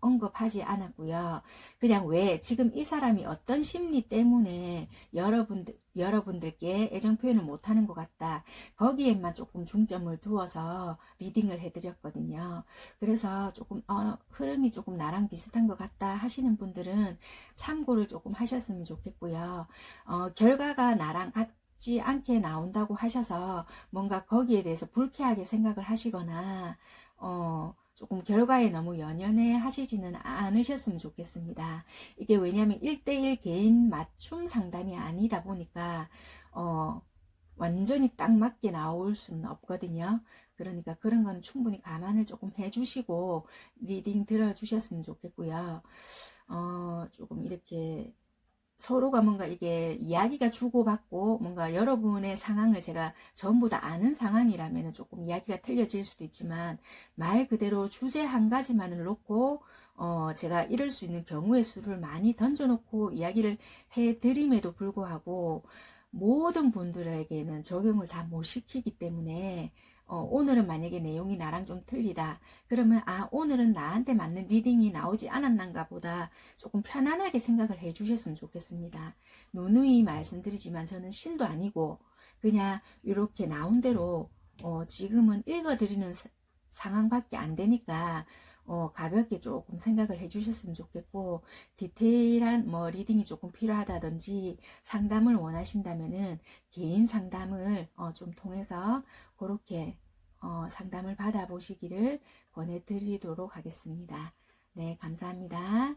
언급하지 않았고요. 그냥 왜 지금 이 사람이 어떤 심리 때문에 여러분들께 애정 표현을 못하는 것 같다, 거기에만 조금 중점을 두어서 리딩을 해드렸거든요. 그래서 조금 흐름이 조금 나랑 비슷한 것 같다 하시는 분들은 참고를 조금 하셨으면 좋겠고요. 결과가 나랑 같지 않게 나온다고 하셔서 뭔가 거기에 대해서 불쾌하게 생각을 하시거나 조금 결과에 너무 연연해 하시지는 않으셨으면 좋겠습니다. 이게 왜냐하면 1대1 개인 맞춤 상담이 아니다 보니까 완전히 딱 맞게 나올 수는 없거든요. 그러니까 그런 건 충분히 감안을 조금 해주시고 리딩 들어주셨으면 좋겠고요. 조금 이렇게 서로가 뭔가 이게 이야기가 주고받고 뭔가 여러분의 상황을 제가 전부 다 아는 상황이라면 조금 이야기가 틀려질 수도 있지만 말 그대로 주제 한 가지만을 놓고 제가 이럴 수 있는 경우의 수를 많이 던져놓고 이야기를 해드림에도 불구하고 모든 분들에게는 적용을 다 못 시키기 때문에 오늘은 만약에 내용이 나랑 좀 틀리다 그러면 오늘은 나한테 맞는 리딩이 나오지 않았는가 보다 조금 편안하게 생각을 해 주셨으면 좋겠습니다. 누누이 말씀드리지만 저는 신도 아니고 그냥 이렇게 나온 대로 지금은 읽어드리는 상황밖에 안 되니까 가볍게 조금 생각을 해 주셨으면 좋겠고, 디테일한 뭐 리딩이 조금 필요하다든지 상담을 원하신다면은 개인 상담을 좀 통해서 그렇게 상담을 받아보시기를 권해드리도록 하겠습니다. 네, 감사합니다.